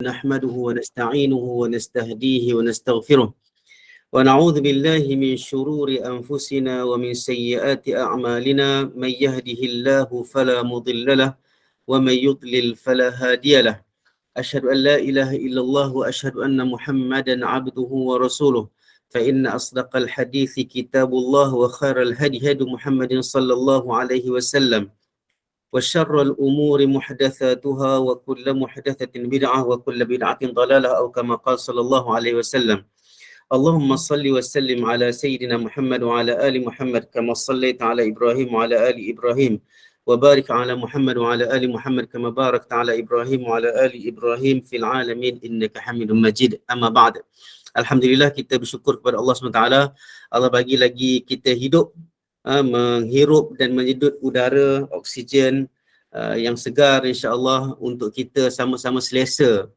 نحمده ونستعينه ونستهديه ونستغفره ونعوذ بالله من شرور أنفسنا ومن سيئات أعمالنا من يهده الله فلا مضل له ومن يضلل فلا هادي له أشهد أن لا إله إلا الله وأشهد أن محمدا عبده ورسوله فإن أصدق الحديث كتاب الله وخير الهدي هدي محمد صلى الله عليه وسلم وشر الأمور محدثاتها وكل محدثة بدعة وكل بدعة ضلالة أو كما قال صلى الله عليه وسلم اللهم صل وسلم على سيدنا محمد وعلى آل محمد كما صليت على إبراهيم وعلى آل إبراهيم وبارك على محمد وعلى آل محمد كما باركت على إبراهيم وعلى آل إبراهيم في العالمين إنك حميد مجيد. أما بعد, Alhamdulillah, kita bersyukur kepada Allah SWT. Allah bagi lagi kita hidup, menghirup dan menyedut udara oksigen yang segar, insya-Allah, untuk kita sama-sama selesa,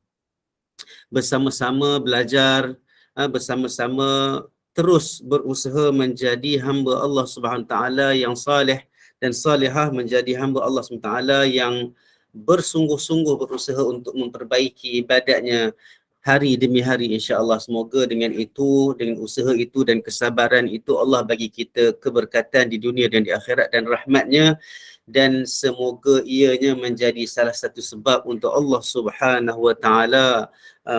bersama-sama belajar, bersama-sama terus berusaha menjadi hamba Allah Subhanahu taala yang saleh dan salihah, menjadi hamba Allah Subhanahu taala yang bersungguh-sungguh berusaha untuk memperbaiki ibadatnya hari demi hari, insya-Allah. Semoga dengan itu, dengan usaha itu dan kesabaran itu, Allah bagi kita keberkatan di dunia dan di akhirat dan rahmatnya, dan semoga ianya menjadi salah satu sebab untuk Allah Subhanahu wa taala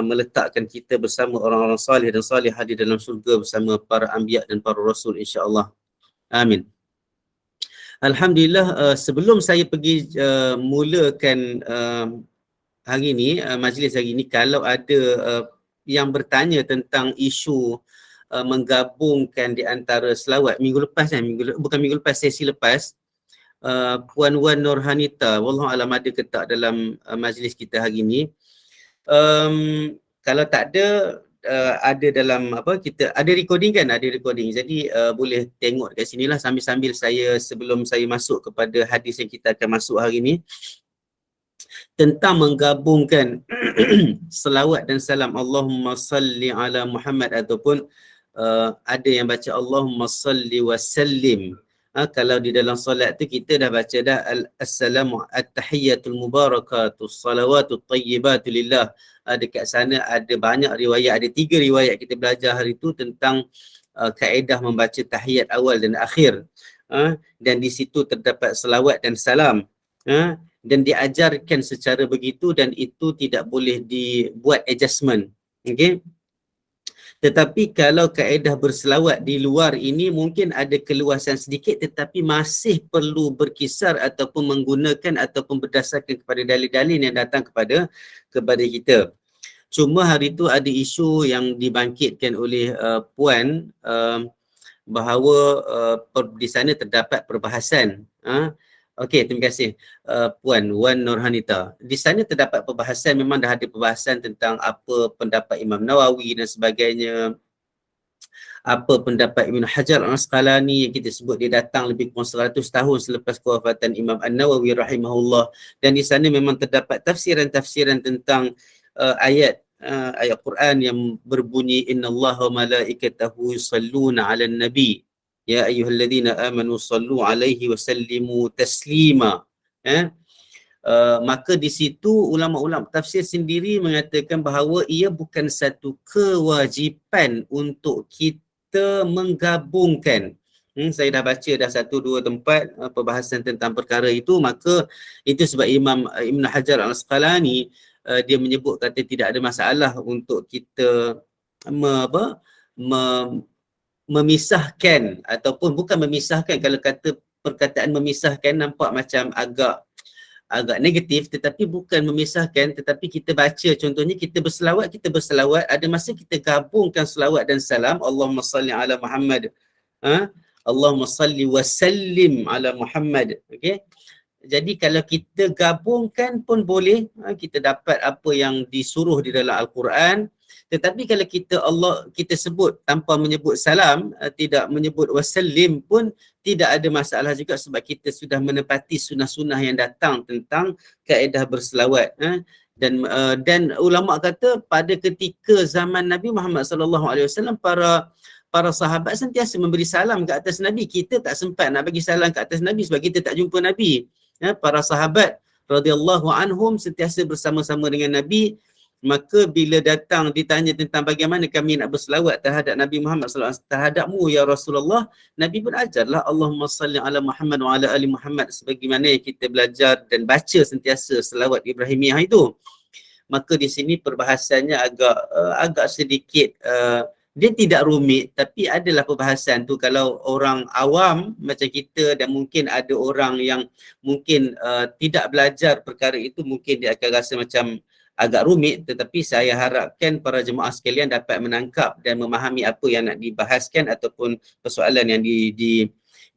meletakkan kita bersama orang-orang salih dan salihah di dalam syurga bersama para anbiya dan para rasul, insya-Allah. Amin. Alhamdulillah, sebelum saya pergi mulakan hari ini, majlis hari ini, kalau ada yang bertanya tentang isu menggabungkan di antara selawat minggu lepas, bukan minggu lepas, sesi lepas, Puan Wan Nurhanita, wallahu alam ada ke tak dalam majlis kita hari ini. Kalau tak ada, ada dalam kita ada recording kan, ada recording. Jadi boleh tengok kat sinilah sambil-sambil saya, sebelum saya masuk kepada hadis yang kita akan masuk hari ini, tentang menggabungkan selawat dan salam Allahumma salli ala Muhammad, ataupun ada yang baca Allahumma salli wa sallim. Kalau di dalam solat tu kita dah baca dah assalamu at-tahiyyatul mubarakatuh salawatut tayyibatu lillah. Dekat sana ada banyak riwayat, ada 3 riwayat kita belajar hari tu tentang kaedah membaca tahiyat awal dan akhir, dan di situ terdapat selawat dan salam, dan diajarkan secara begitu, dan itu tidak boleh dibuat adjustment. Okey. Tetapi kalau kaedah berselawat di luar ini mungkin ada keluasan sedikit, tetapi masih perlu berkisar ataupun menggunakan ataupun berdasarkan kepada dalil-dalil yang datang kepada kita. Cuma hari itu ada isu yang dibangkitkan oleh Puan, bahawa di sana terdapat perbahasan. Okey, terima kasih Puan Wan Nurhanita. Di sana terdapat perbahasan, memang dah ada perbahasan tentang apa pendapat Imam Nawawi dan sebagainya, apa pendapat Ibn Hajar Al-Asqalani yang kita sebut dia datang lebih kurang 100 tahun selepas kewafatan Imam An-Nawawi rahimahullah. Dan di sana memang terdapat tafsiran-tafsiran tentang ayat Quran yang berbunyi innallaha wa malaikatahu yusalluna 'alan nabi ya ayyuhalladzina amanu sallu alaihi wa sallimu taslima. Maka di situ ulama-ulama tafsir sendiri mengatakan bahawa ia bukan satu kewajipan untuk kita menggabungkan. Saya dah baca dah 1-2 tempat perbahasan tentang perkara itu. Maka itu sebab Imam Ibn Hajar Al-Asqalani dia menyebut, kata tidak ada masalah untuk kita memisahkan, ataupun bukan memisahkan, kalau kata perkataan memisahkan nampak macam agak negatif, tetapi bukan memisahkan, tetapi kita baca, contohnya kita berselawat, ada masa kita gabungkan selawat dan salam, Allahumma salli ala Muhammad, Allahumma salli wa sallim ala Muhammad. Okey. Jadi kalau kita gabungkan pun boleh, kita dapat apa yang disuruh di dalam Al-Quran. Tetapi kalau kita sebut tanpa menyebut salam, tidak menyebut wasallim pun tidak ada masalah juga, sebab kita sudah menepati sunnah-sunnah yang datang tentang kaedah berselawat. Dan ulama kata pada ketika zaman Nabi Muhammad sallallahu alaihi wasallam, para sahabat sentiasa memberi salam ke atas Nabi. Kita tak sempat nak bagi salam ke atas Nabi sebab kita tak jumpa Nabi. Para sahabat radhiyallahu anhum sentiasa bersama-sama dengan Nabi, Maka bila datang ditanya tentang bagaimana kami nak berselawat terhadap Nabi Muhammad SAW, terhadapmu ya Rasulullah, Nabi pun ajarlah Allahumma salli ala Muhammad wa ala ali Muhammad, sebagaimana yang kita belajar dan baca sentiasa selawat Ibrahimiyah itu. Maka di sini perbahasannya agak sedikit dia tidak rumit, tapi adalah perbahasan tu kalau orang awam macam kita, dan mungkin ada orang yang mungkin tidak belajar perkara itu, mungkin dia akan rasa macam agak rumit, tetapi saya harapkan para jemaah sekalian dapat menangkap dan memahami apa yang nak dibahaskan ataupun persoalan yang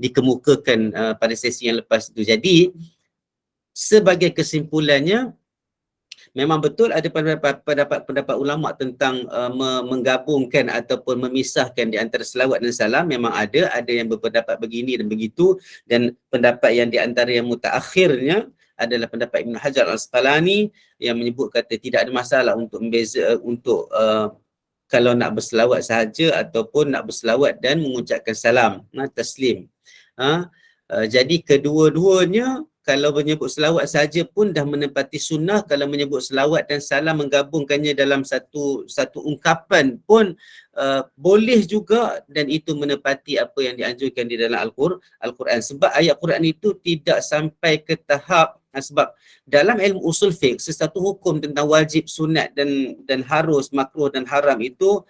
dikemukakan pada sesi yang lepas itu. Jadi sebagai kesimpulannya, memang betul ada pendapat ulama tentang menggabungkan ataupun memisahkan di antara selawat dan salam. Memang ada yang berpendapat begini dan begitu, dan pendapat yang di antara yang mutaakhirnya adalah pendapat Ibn Hajar Al-Asqalani yang menyebut kata tidak ada masalah untuk membeza untuk kalau nak berselawat sahaja ataupun nak berselawat dan mengucapkan salam, taslim. Jadi kedua-duanya, kalau menyebut selawat saja pun dah menepati sunnah. Kalau menyebut selawat dan salam menggabungkannya dalam satu ungkapan pun boleh juga, dan itu menepati apa yang dianjurkan di dalam Al-Quran. Sebab ayat Quran itu tidak sampai ke tahap, sebab dalam ilmu usul fiqh, sesuatu hukum tentang wajib, sunat dan harus, makruh dan haram itu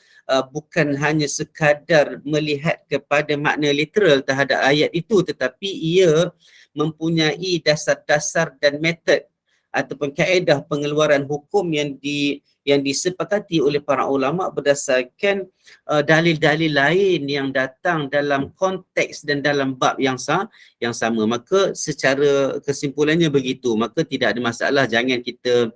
bukan hanya sekadar melihat kepada makna literal terhadap ayat itu, tetapi ia mempunyai dasar-dasar dan metod ataupun kaedah pengeluaran hukum yang disepakati oleh para ulama berdasarkan dalil-dalil lain yang datang dalam konteks dan dalam bab yang sama. Maka secara kesimpulannya begitu. Maka tidak ada masalah, jangan kita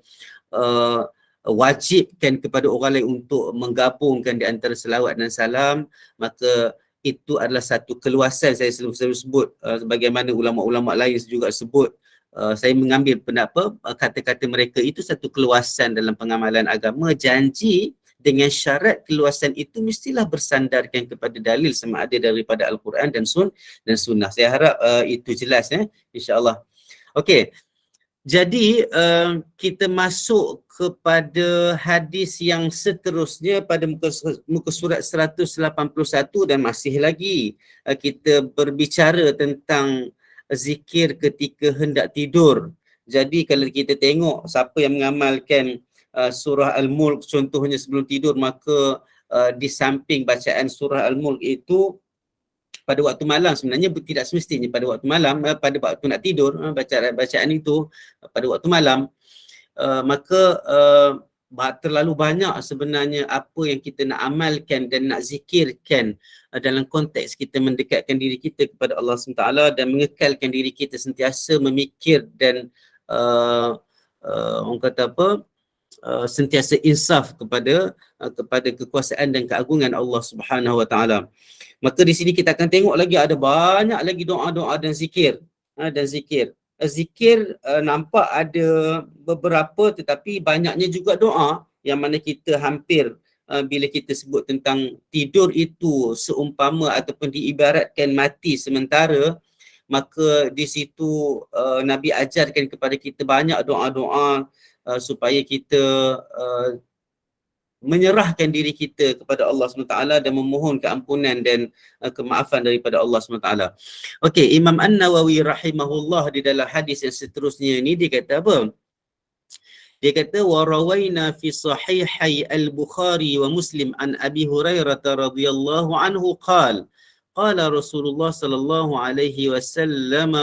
wajibkan kepada orang lain untuk menggabungkan di antara selawat dan salam. Maka itu adalah satu keluasan, saya selalu sebut, sebagaimana ulama-ulama lain juga sebut, saya mengambil pendapat kata-kata mereka itu satu keluasan dalam pengamalan agama. Janji dengan syarat keluasan itu mestilah bersandarkan kepada dalil sama ada daripada Al-Quran dan Sunnah. Saya harap itu jelas, insya-Allah. Okey. Jadi kita masuk kepada hadis yang seterusnya pada muka surat 181, dan masih lagi kita berbicara tentang zikir ketika hendak tidur. Jadi kalau kita tengok siapa yang mengamalkan surah Al-Mulk contohnya sebelum tidur, maka di samping bacaan surah Al-Mulk itu pada waktu malam, sebenarnya tidak semestinya pada waktu malam, pada waktu nak tidur, bacaan itu pada waktu malam, maka terlalu banyak sebenarnya apa yang kita nak amalkan dan nak zikirkan dalam konteks kita mendekatkan diri kita kepada Allah SWT dan mengekalkan diri kita sentiasa memikir dan orang kata apa, sentiasa insaf kepada kekuasaan dan keagungan Allah Subhanahu Wa Taala. Maka di sini kita akan tengok lagi ada banyak lagi doa-doa dan zikir. Zikir nampak ada beberapa, tetapi banyaknya juga doa yang mana kita hampir bila kita sebut tentang tidur itu seumpama ataupun diibaratkan mati sementara, maka di situ Nabi ajarkan kepada kita banyak doa-doa supaya kita menyerahkan diri kita kepada Allah SWT dan memohon keampunan dan kemaafan daripada Allah SWT. Okey, Imam An-Nawawi rahimahullah di dalam hadis yang seterusnya ini dia kata apa? Dia kata wa rawaina fi sahihai al-Bukhari wa Muslim an Abi Hurairah radhiyallahu anhu qala Rasulullah sallallahu alaihi wasallam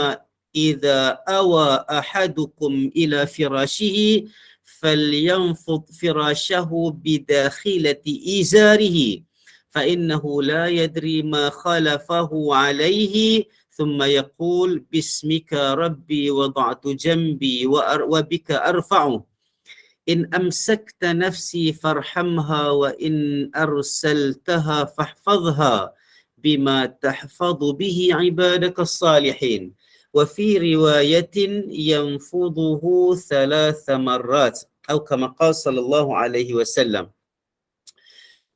idza awa ahadukum ila firashihi فلينفض فراشه بداخلة إزاره فإنه لا يدري ما خلفه عليه ثم يقول باسمك ربي وضعت جنبي وبك أرفعه إن أمسكت نفسي فارحمها وإن أرسلتها فاحفظها بما تحفظ به عبادك الصالحين وفي رواية ينفضه 3 مرات atau kama qala sallallahu alaihi wasallam.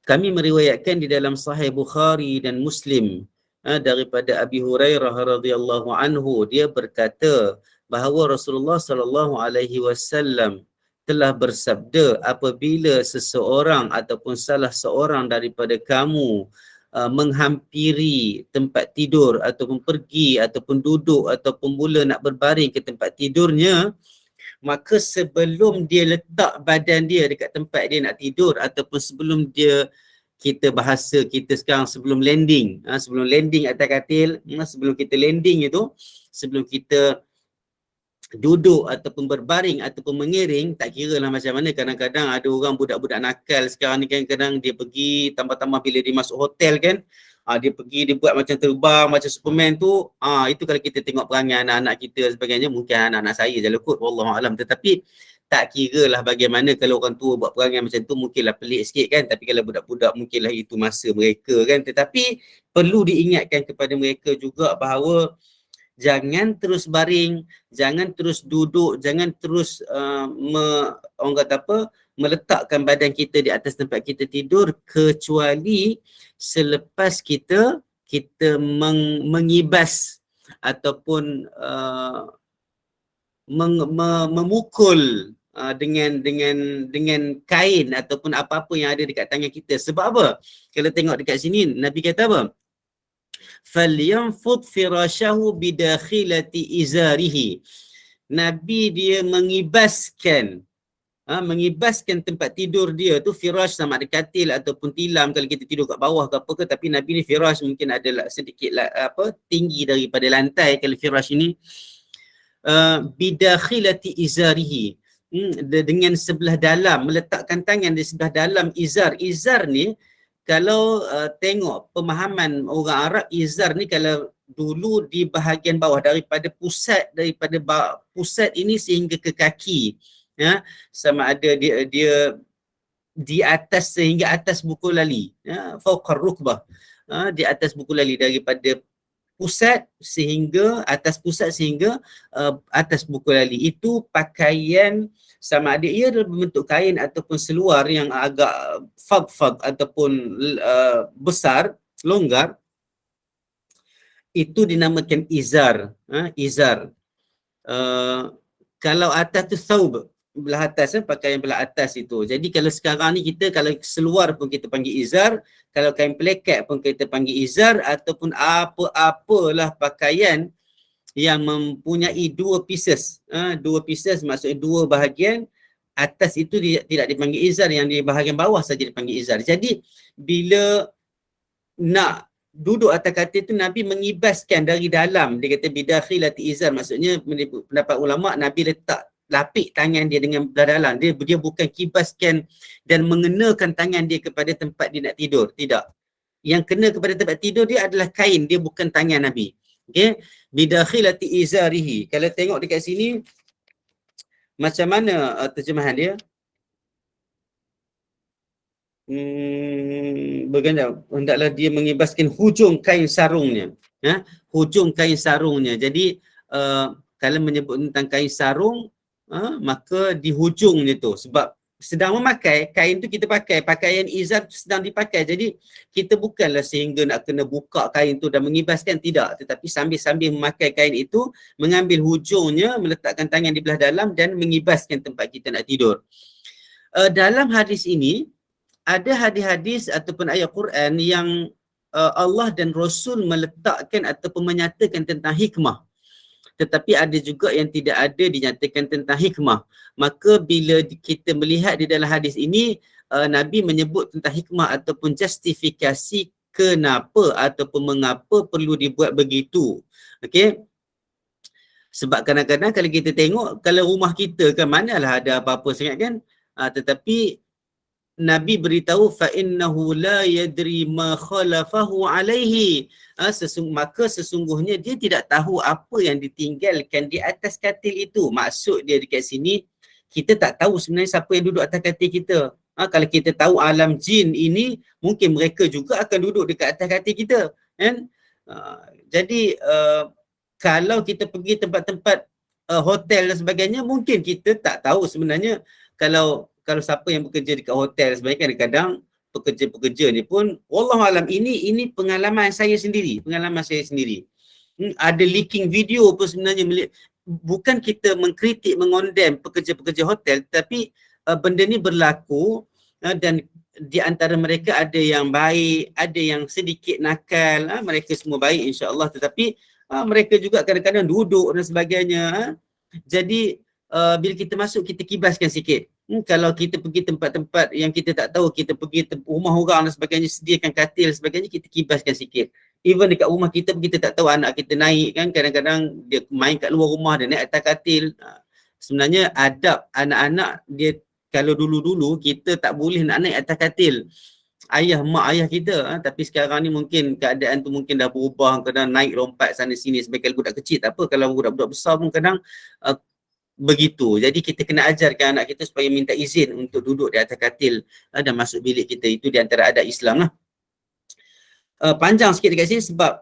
Kami meriwayatkan di dalam Sahih Bukhari dan Muslim daripada Abi Hurairah radhiyallahu anhu, dia berkata bahawa Rasulullah sallallahu alaihi wasallam telah bersabda, apabila seseorang ataupun salah seorang daripada kamu menghampiri tempat tidur ataupun pergi ataupun duduk ataupun mula nak berbaring ke tempat tidurnya, maka sebelum dia letak badan dia dekat tempat dia nak tidur ataupun sebelum dia, kita bahasa kita sekarang sebelum landing, sebelum landing atas katil, sebelum kita landing itu, sebelum kita duduk ataupun berbaring ataupun mengiring, tak kira lah macam mana. Kadang-kadang ada orang budak-budak nakal sekarang ni kan, kadang dia pergi tambah-tambah bila dia masuk hotel kan, dia pergi dia buat macam terbang macam Superman tu. Itu kalau kita tengok perangai anak-anak kita sebagainya, mungkin anak-anak saya je lah kot, wallahualam. Tetapi tak kira lah bagaimana, kalau orang tua buat perangai macam tu mungkinlah pelik sikit kan, tapi kalau budak-budak mungkinlah itu masa mereka kan. Tetapi perlu diingatkan kepada mereka juga bahawa jangan terus baring, jangan terus duduk, jangan terus orang kata apa, meletakkan badan kita di atas tempat kita tidur, kecuali selepas kita mengibas ataupun memukul dengan kain ataupun apa-apa yang ada dekat tangan kita. Sebab apa? Kalau tengok dekat sini, Nabi kata apa? فَلْيَنْفُضْ فِرَاشَهُ بِدَاخِلَةِ إِزَارِهِ. Nabi dia mengibaskan tempat tidur dia tu, firash sama ada katil ataupun tilam kalau kita tidur kat bawah ke apa ke, tapi Nabi ni firash mungkin ada sedikit tinggi daripada lantai kalau firash ini. Bidakhilati izarihi, dengan sebelah dalam, meletakkan tangan di sebelah dalam izar. Izar ni kalau tengok pemahaman orang Arab, izar ni kalau dulu di bahagian bawah daripada pusat ini sehingga ke kaki, sama ada dia di atas sehingga atas buku lali, fauqar rukbah, di atas buku lali, daripada pusat sehingga atas buku lali. Itu pakaian, sama ada ia adalah berbentuk kain ataupun seluar yang agak fag ataupun besar, longgar, itu dinamakan izar. Izar. Kalau atas tu thawb, belah atas, pakaian belah atas itu. Jadi kalau sekarang ni kita, kalau seluar pun kita panggil izar, kalau kain pelekat pun kita panggil izar, ataupun apa-apalah pakaian yang mempunyai dua pieces, maksudnya dua bahagian. Atas itu tidak dipanggil izar, yang di bahagian bawah saja dipanggil izar. Jadi bila nak duduk atas katil tu, Nabi mengibaskan dari dalam. Dia kata bidakhilati izar, maksudnya pendapat ulama, Nabi letak lapik tangan dia dengan belah dalam. Dia bukan kibaskan dan mengenakan tangan dia kepada tempat dia nak tidur. Tidak. Yang kena kepada tempat tidur dia adalah kain, dia bukan tangan Nabi. Okey, bidakhilati izarihi. Kalau tengok dekat sini macam mana terjemahan dia? Berganda, hendaklah dia mengibaskan hujung kain sarungnya. Hujung kain sarungnya. Jadi kalau menyebut tentang kain sarung, maka di hujungnya tu, sebab sedang memakai kain tu, kita pakai pakaian izar tu sedang dipakai. Jadi kita bukanlah sehingga nak kena buka kain tu dan mengibaskan, tidak, tetapi sambil-sambil memakai kain itu, mengambil hujungnya, meletakkan tangan di belah dalam dan mengibaskan tempat kita nak tidur. Dalam hadis ini ada hadis-hadis ataupun ayat Quran yang Allah dan Rasul meletakkan ataupun menyatakan tentang hikmah. Tetapi ada juga yang tidak ada dinyatakan tentang hikmah. Maka bila kita melihat di dalam hadis ini, Nabi menyebut tentang hikmah ataupun justifikasi kenapa ataupun mengapa perlu dibuat begitu. Okey. Sebab kadang-kadang kalau kita tengok, kalau rumah kita kan manalah ada apa-apa sangat kan. Tetapi Nabi beritahu fa innahu la yadri ma khalafahu alaihi. Maka sesungguhnya dia tidak tahu apa yang ditinggalkan di atas katil itu. Maksud dia dekat sini, kita tak tahu sebenarnya siapa yang duduk atas katil kita. Kalau kita tahu alam jin ini, mungkin mereka juga akan duduk dekat atas katil kita, kan? Jadi kalau kita pergi tempat-tempat hotel dan sebagainya, mungkin kita tak tahu sebenarnya kalau siapa yang bekerja dekat hotel sebenarnya, kadang-kadang pekerja-pekerja ni pun, wallahualam, ini pengalaman saya sendiri. Ada leaking video pun sebenarnya, bukan kita mengkritik, mengondem pekerja-pekerja hotel, tapi benda ni berlaku dan di antara mereka ada yang baik, ada yang sedikit nakal, mereka semua baik insya-Allah, tetapi mereka juga kadang-kadang duduk dan sebagainya. Jadi bila kita masuk, kita kibaskan sikit. Kalau kita pergi tempat-tempat yang kita tak tahu, kita pergi rumah orang dan sebagainya, sediakan katil dan sebagainya, kita kibaskan sikit. Even dekat rumah kita pun kita tak tahu anak kita naik kan, kadang-kadang dia main kat luar rumah, dia naik atas katil. Sebenarnya adab anak-anak dia, kalau dulu-dulu kita tak boleh nak naik atas katil mak ayah kita, tapi sekarang ni mungkin keadaan tu mungkin dah berubah, kadang naik lompat sana sini. Sebagai budak kecil tak apa, kalau budak-budak besar pun kadang begitu. Jadi kita kena ajarkan anak kita supaya minta izin untuk duduk di atas katil dan masuk bilik kita. Itu di antara adat Islam lah. Panjang sikit dekat sini sebab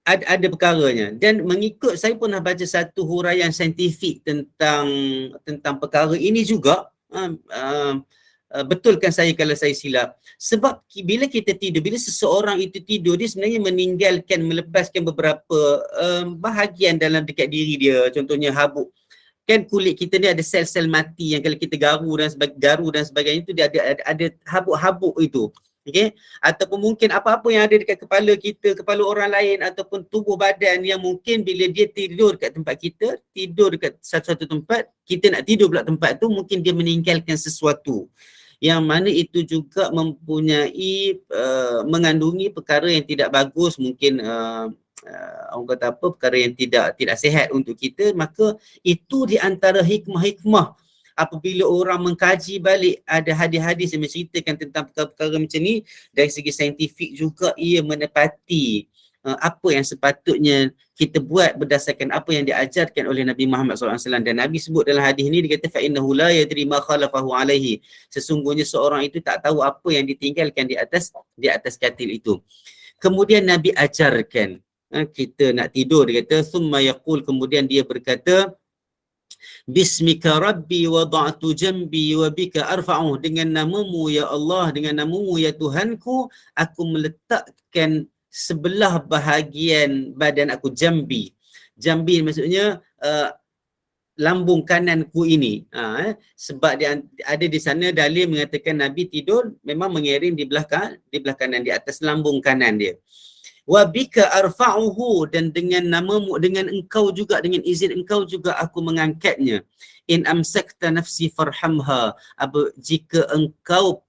ada perkaranya, dan mengikut saya pun dah baca satu huraian saintifik tentang perkara ini juga. Betulkan saya kalau saya silap. Sebab bila kita tidur, bila seseorang itu tidur, dia sebenarnya melepaskan beberapa bahagian dalam dekat diri dia. Contohnya habuk. Kan kulit kita ni ada sel-sel mati yang kalau kita garu dan sebagainya itu dia ada habuk-habuk itu. Okey, ataupun mungkin apa-apa yang ada dekat kepala kita, kepala orang lain, ataupun tubuh badan yang mungkin bila dia tidur kat tempat kita, tidur dekat satu-satu tempat, kita nak tidur pula tempat tu, mungkin dia meninggalkan sesuatu yang mana itu juga mempunyai mengandungi perkara yang tidak bagus, mungkin orang kata apa, perkara yang tidak sihat untuk kita. Maka itu di antara hikmah-hikmah apabila orang mengkaji balik ada hadis-hadis yang menceritakan tentang perkara-perkara macam ni. Dari segi saintifik juga ia menepati apa yang sepatutnya kita buat berdasarkan apa yang diajarkan oleh Nabi Muhammad SAW. Dan Nabi sebut dalam hadis ni, dia kata فَإِنَّهُ لَا يَدْرِي مَا خَلَفَهُ عَلَيْهِ. Sesungguhnya seorang itu tak tahu apa yang ditinggalkan di atas katil itu. Kemudian Nabi ajarkan kita nak tidur, dia kata ثُمَّ يَقُولُ, kemudian dia berkata Bismika Rabbi wada'tu jambi wa bika arfa'uh. Dengan namamu ya Allah, dengan namamu ya Tuhanku, aku meletakkan sebelah bahagian badan aku. Jambi maksudnya lambung kananku ini. Sebab dia ada di sana dalil mengatakan Nabi tidur memang mengiring di belah kanan, di atas lambung kanan dia. Wa bika arfa'uhu, dan dengan namamu, dengan engkau juga, dengan izin engkau juga aku mengangkatnya. In amsakta nafsi farhamha, jika engkau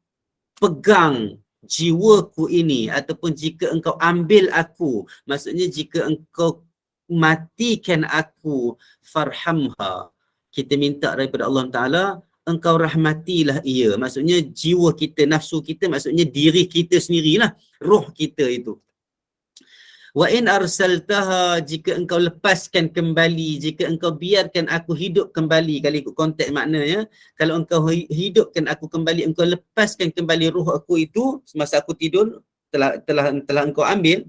pegang jiwaku ini, ataupun jika engkau ambil aku, maksudnya jika engkau matikan aku, farhamha, kita minta daripada Allah Ta'ala, engkau rahmatilah ia. Maksudnya jiwa kita, nafsu kita, maksudnya diri kita sendirilah, roh kita itu. Wa in arsaltaha, jika engkau lepaskan kembali, jika engkau biarkan aku hidup kembali, kalau ikut konteks maknanya, kalau engkau hidupkan aku kembali, engkau lepaskan kembali roh aku itu semasa aku tidur, telah engkau ambil,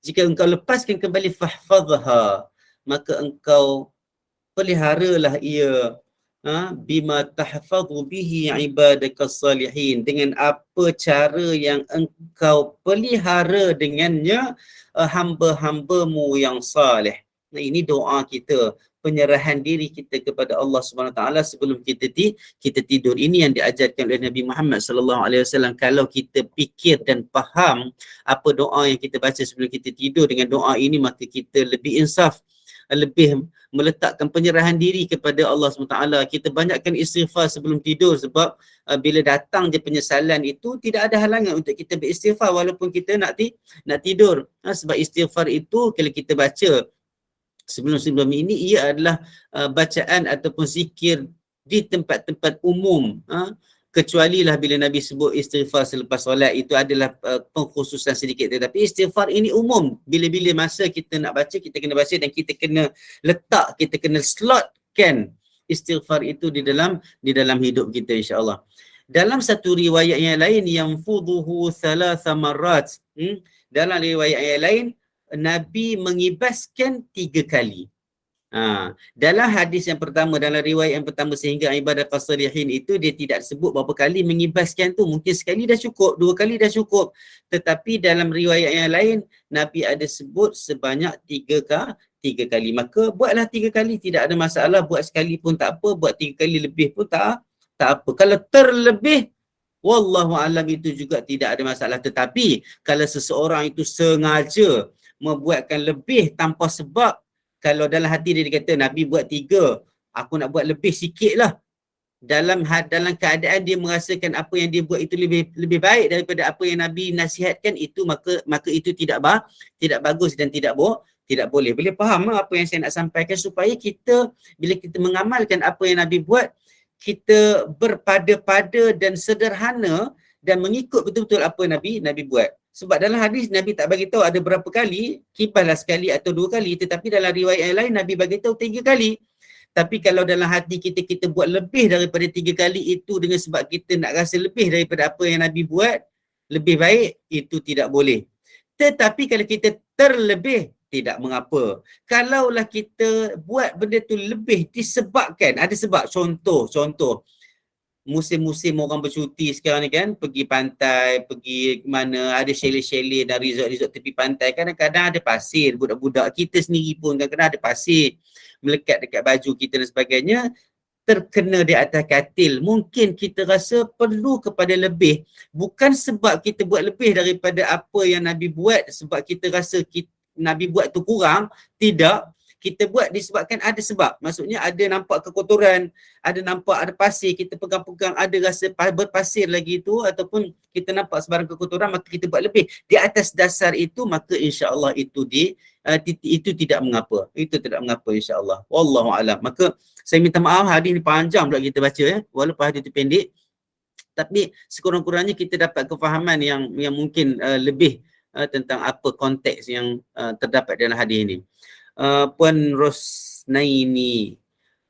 jika engkau lepaskan kembali, fahfadha, maka engkau peliharalah ia, bima tahfadhu bihi ibadakas salihin, dengan apa cara yang engkau pelihara dengannya hamba-hambamu yang salih. Nah, ini doa kita, penyerahan diri kita kepada Allah Subhanahu Taala sebelum kita tidur. Ini yang diajarkan oleh Nabi Muhammad sallallahu alaihi wasallam. Kalau kita fikir dan faham apa doa yang kita baca sebelum kita tidur, dengan doa ini maka kita lebih insaf, lebih meletakkan penyerahan diri kepada Allah SWT. Kita banyakkan istighfar sebelum tidur, sebab bila datang je penyesalan itu, tidak ada halangan untuk kita beristighfar walaupun kita nak tidur. Sebab istighfar itu kalau kita baca sebelum ini, ia adalah bacaan ataupun zikir di tempat-tempat umum. Kecuali lah bila Nabi sebut istighfar selepas solat, itu adalah pengkhususan sedikit. Tetapi istighfar ini umum. Bila-bila masa kita nak baca, kita kena baca, dan kita kena letak, kita kena slotkan istighfar itu di dalam hidup kita, insya-Allah. Dalam satu riwayat yang lain, yang fuduhu thalatha marrat, dalam riwayat yang lain, Nabi mengibaskan 3 kali. Dalam hadis yang pertama, dalam riwayat yang pertama, sehingga ibadah qasrihin itu dia tidak sebut berapa kali mengibaskan tu, mungkin sekali dah cukup, 2 kali dah cukup. Tetapi dalam riwayat yang lain Nabi ada sebut sebanyak 3 kali. Maka buatlah 3 kali, tidak ada masalah. Buat sekali pun tak apa, buat 3 kali lebih pun tak apa. Kalau terlebih, wallahu alam, itu juga tidak ada masalah. Tetapi kalau seseorang itu sengaja membuatkan lebih tanpa sebab, kalau dalam hati dia kata Nabi buat 3, aku nak buat lebih sikit lah. Dalam keadaan dia merasakan apa yang dia buat itu lebih baik daripada apa yang Nabi nasihatkan, itu maka itu tidak bagus dan tidak boleh. Boleh faham apa yang saya nak sampaikan, supaya kita bila kita mengamalkan apa yang Nabi buat, kita berpada-pada dan sederhana dan mengikut betul-betul apa Nabi buat. Sebab dalam hadis Nabi tak bagi tahu ada berapa kali, kibaslah sekali atau 2 kali, tetapi dalam riwayat yang lain Nabi bagi tahu 3 kali. Tapi kalau dalam hati kita buat lebih daripada 3 kali itu dengan sebab kita nak rasa lebih daripada apa yang Nabi buat, lebih baik, itu tidak boleh. Tetapi kalau kita terlebih, tidak mengapa. Kalaulah kita buat benda tu lebih disebabkan, ada sebab, contoh musim-musim orang bercuti sekarang ni kan, pergi pantai, pergi mana, ada chalet-chalet dan resort-resort tepi pantai, kadang-kadang ada pasir, budak-budak kita sendiri pun kadang-kadang ada pasir melekat dekat baju kita dan sebagainya, terkena di atas katil. Mungkin kita rasa perlu kepada lebih, bukan sebab kita buat lebih daripada apa yang Nabi buat, sebab kita rasa Nabi buat tu kurang, tidak. Kita buat disebabkan ada sebab. Maksudnya ada nampak kekotoran, ada pasir, kita pegang-pegang, ada rasa berpasir lagi itu, ataupun kita nampak sebarang kekotoran, maka kita buat lebih. Di atas dasar itu, maka insya-Allah itu tidak mengapa. Itu tidak mengapa insya-Allah. Wallahu alam. Maka saya minta maaf, hadis ni panjang pula kita baca walaupun hadis itu pendek. Tapi sekurang-kurangnya kita dapat kefahaman yang mungkin lebih tentang apa konteks yang terdapat dalam hadis ini. Puan Rosnaini,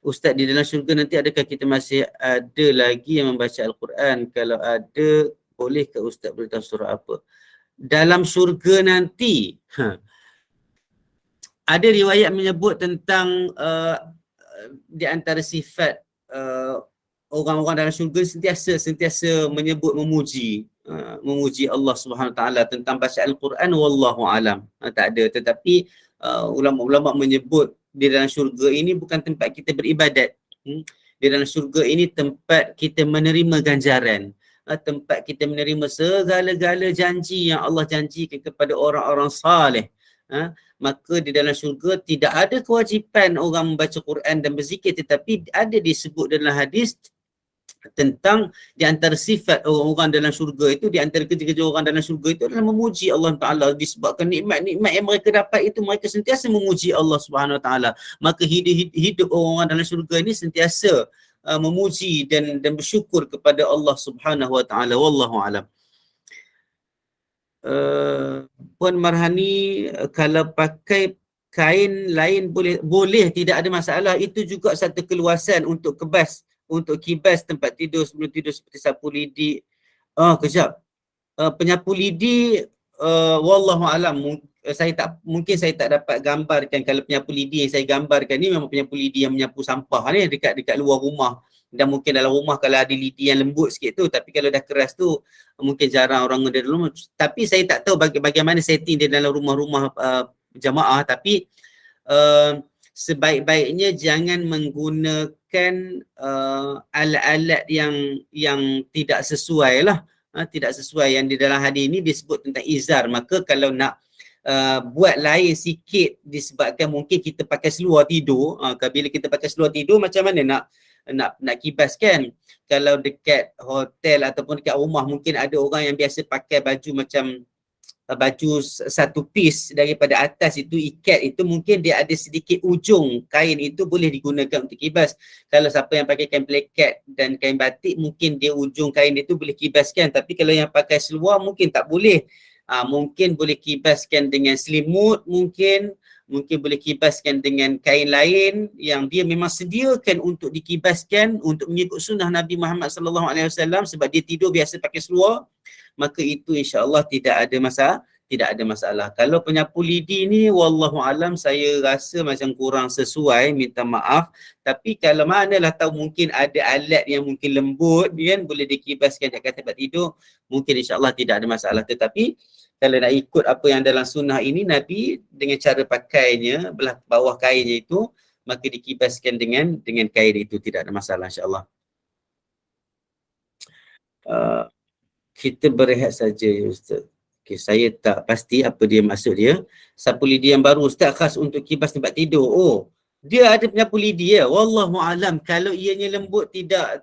Ustaz, di dalam syurga nanti adakah kita masih ada lagi yang membaca Al-Quran? Kalau ada, boleh ke Ustaz beritahu surah apa? Dalam syurga nanti, ada riwayat menyebut tentang di antara sifat orang-orang dalam syurga sentiasa menyebut memuji Allah Subhanahu Wa Taala. Tentang baca Al-Quran, wallahu alam, tak ada. Tetapi ulama-ulama menyebut di dalam syurga ini bukan tempat kita beribadat. Di dalam syurga ini tempat kita menerima ganjaran, tempat kita menerima segala-gala janji yang Allah janjikan kepada orang-orang saleh. Maka di dalam syurga tidak ada kewajipan orang membaca Quran dan berzikir, tetapi ada disebut dalam hadis tentang di antara sifat orang-orang dalam syurga itu, di antara kerja-kerja orang dalam syurga itu adalah memuji Allah Ta'ala. Disebabkan nikmat-nikmat yang mereka dapat itu, mereka sentiasa memuji Allah Subhanahu Wa Ta'ala. Maka hidup orang-orang dalam syurga ini sentiasa memuji dan bersyukur kepada Allah Subhanahu Wa Ta'ala. Wallahu a'lam. Puan Marhani, kalau pakai kain lain boleh, tidak ada masalah. Itu juga satu keluasan untuk kibas tempat tidur sebelum tidur, seperti sapu lidi. Penyapu lidi, wallahu alam, mungkin saya tak dapat gambarkan. Kalau penyapu lidi yang saya gambarkan ni memang penyapu lidi yang menyapu sampah ni dekat luar rumah, dan mungkin dalam rumah kalau ada lidi yang lembut sikit tu, tapi kalau dah keras tu mungkin jarang orang ada dalam rumah. Tapi saya tak tahu bagaimana setting dia dalam rumah-rumah jamaah. Tapi sebaik-baiknya jangan menggunakan alat-alat yang tidak sesuai lah. Tidak sesuai. Yang di dalam hadis ini disebut tentang izar. Maka kalau nak buat lain sikit, disebabkan mungkin kita pakai seluar tidur. Bila kita pakai seluar tidur, macam mana nak kibas kan? Kalau dekat hotel ataupun dekat rumah, mungkin ada orang yang biasa pakai baju macam baju satu piece daripada atas itu, ikat itu, mungkin dia ada sedikit ujung kain itu boleh digunakan untuk kibas. Kalau siapa yang pakai kain plekat dan kain batik, mungkin dia ujung kain itu boleh kibaskan. Tapi kalau yang pakai seluar mungkin tak boleh. Mungkin boleh kibaskan dengan selimut, mungkin boleh kibaskan dengan kain lain yang dia memang sediakan untuk dikibaskan untuk mengikut sunnah Nabi Muhammad sallallahu alaihi wasallam, sebab dia tidur biasa pakai seluar. Maka itu insya-Allah tidak ada tidak ada masalah. Kalau penyapu lidi ni wallahu alam saya rasa macam kurang sesuai, minta maaf. Tapi kalau manalah tahu mungkin ada alat yang mungkin lembut kan boleh dikibaskan dekat tempat tidur, mungkin insya-Allah tidak ada masalah. Tetapi kalau nak ikut apa yang dalam sunnah ini, Nabi dengan cara pakainya belah bawah kainnya itu maka dikibaskan dengan kain itu, tidak ada masalah insya-Allah. Kita berehat saja ya Ustaz. Okay, saya tak pasti apa dia maksud dia. Sapu lidi yang baru Ustaz khas untuk kibas tempat tidur. Oh, dia ada penyapu lidi ya. Wallahu alam. Kalau ianya lembut tidak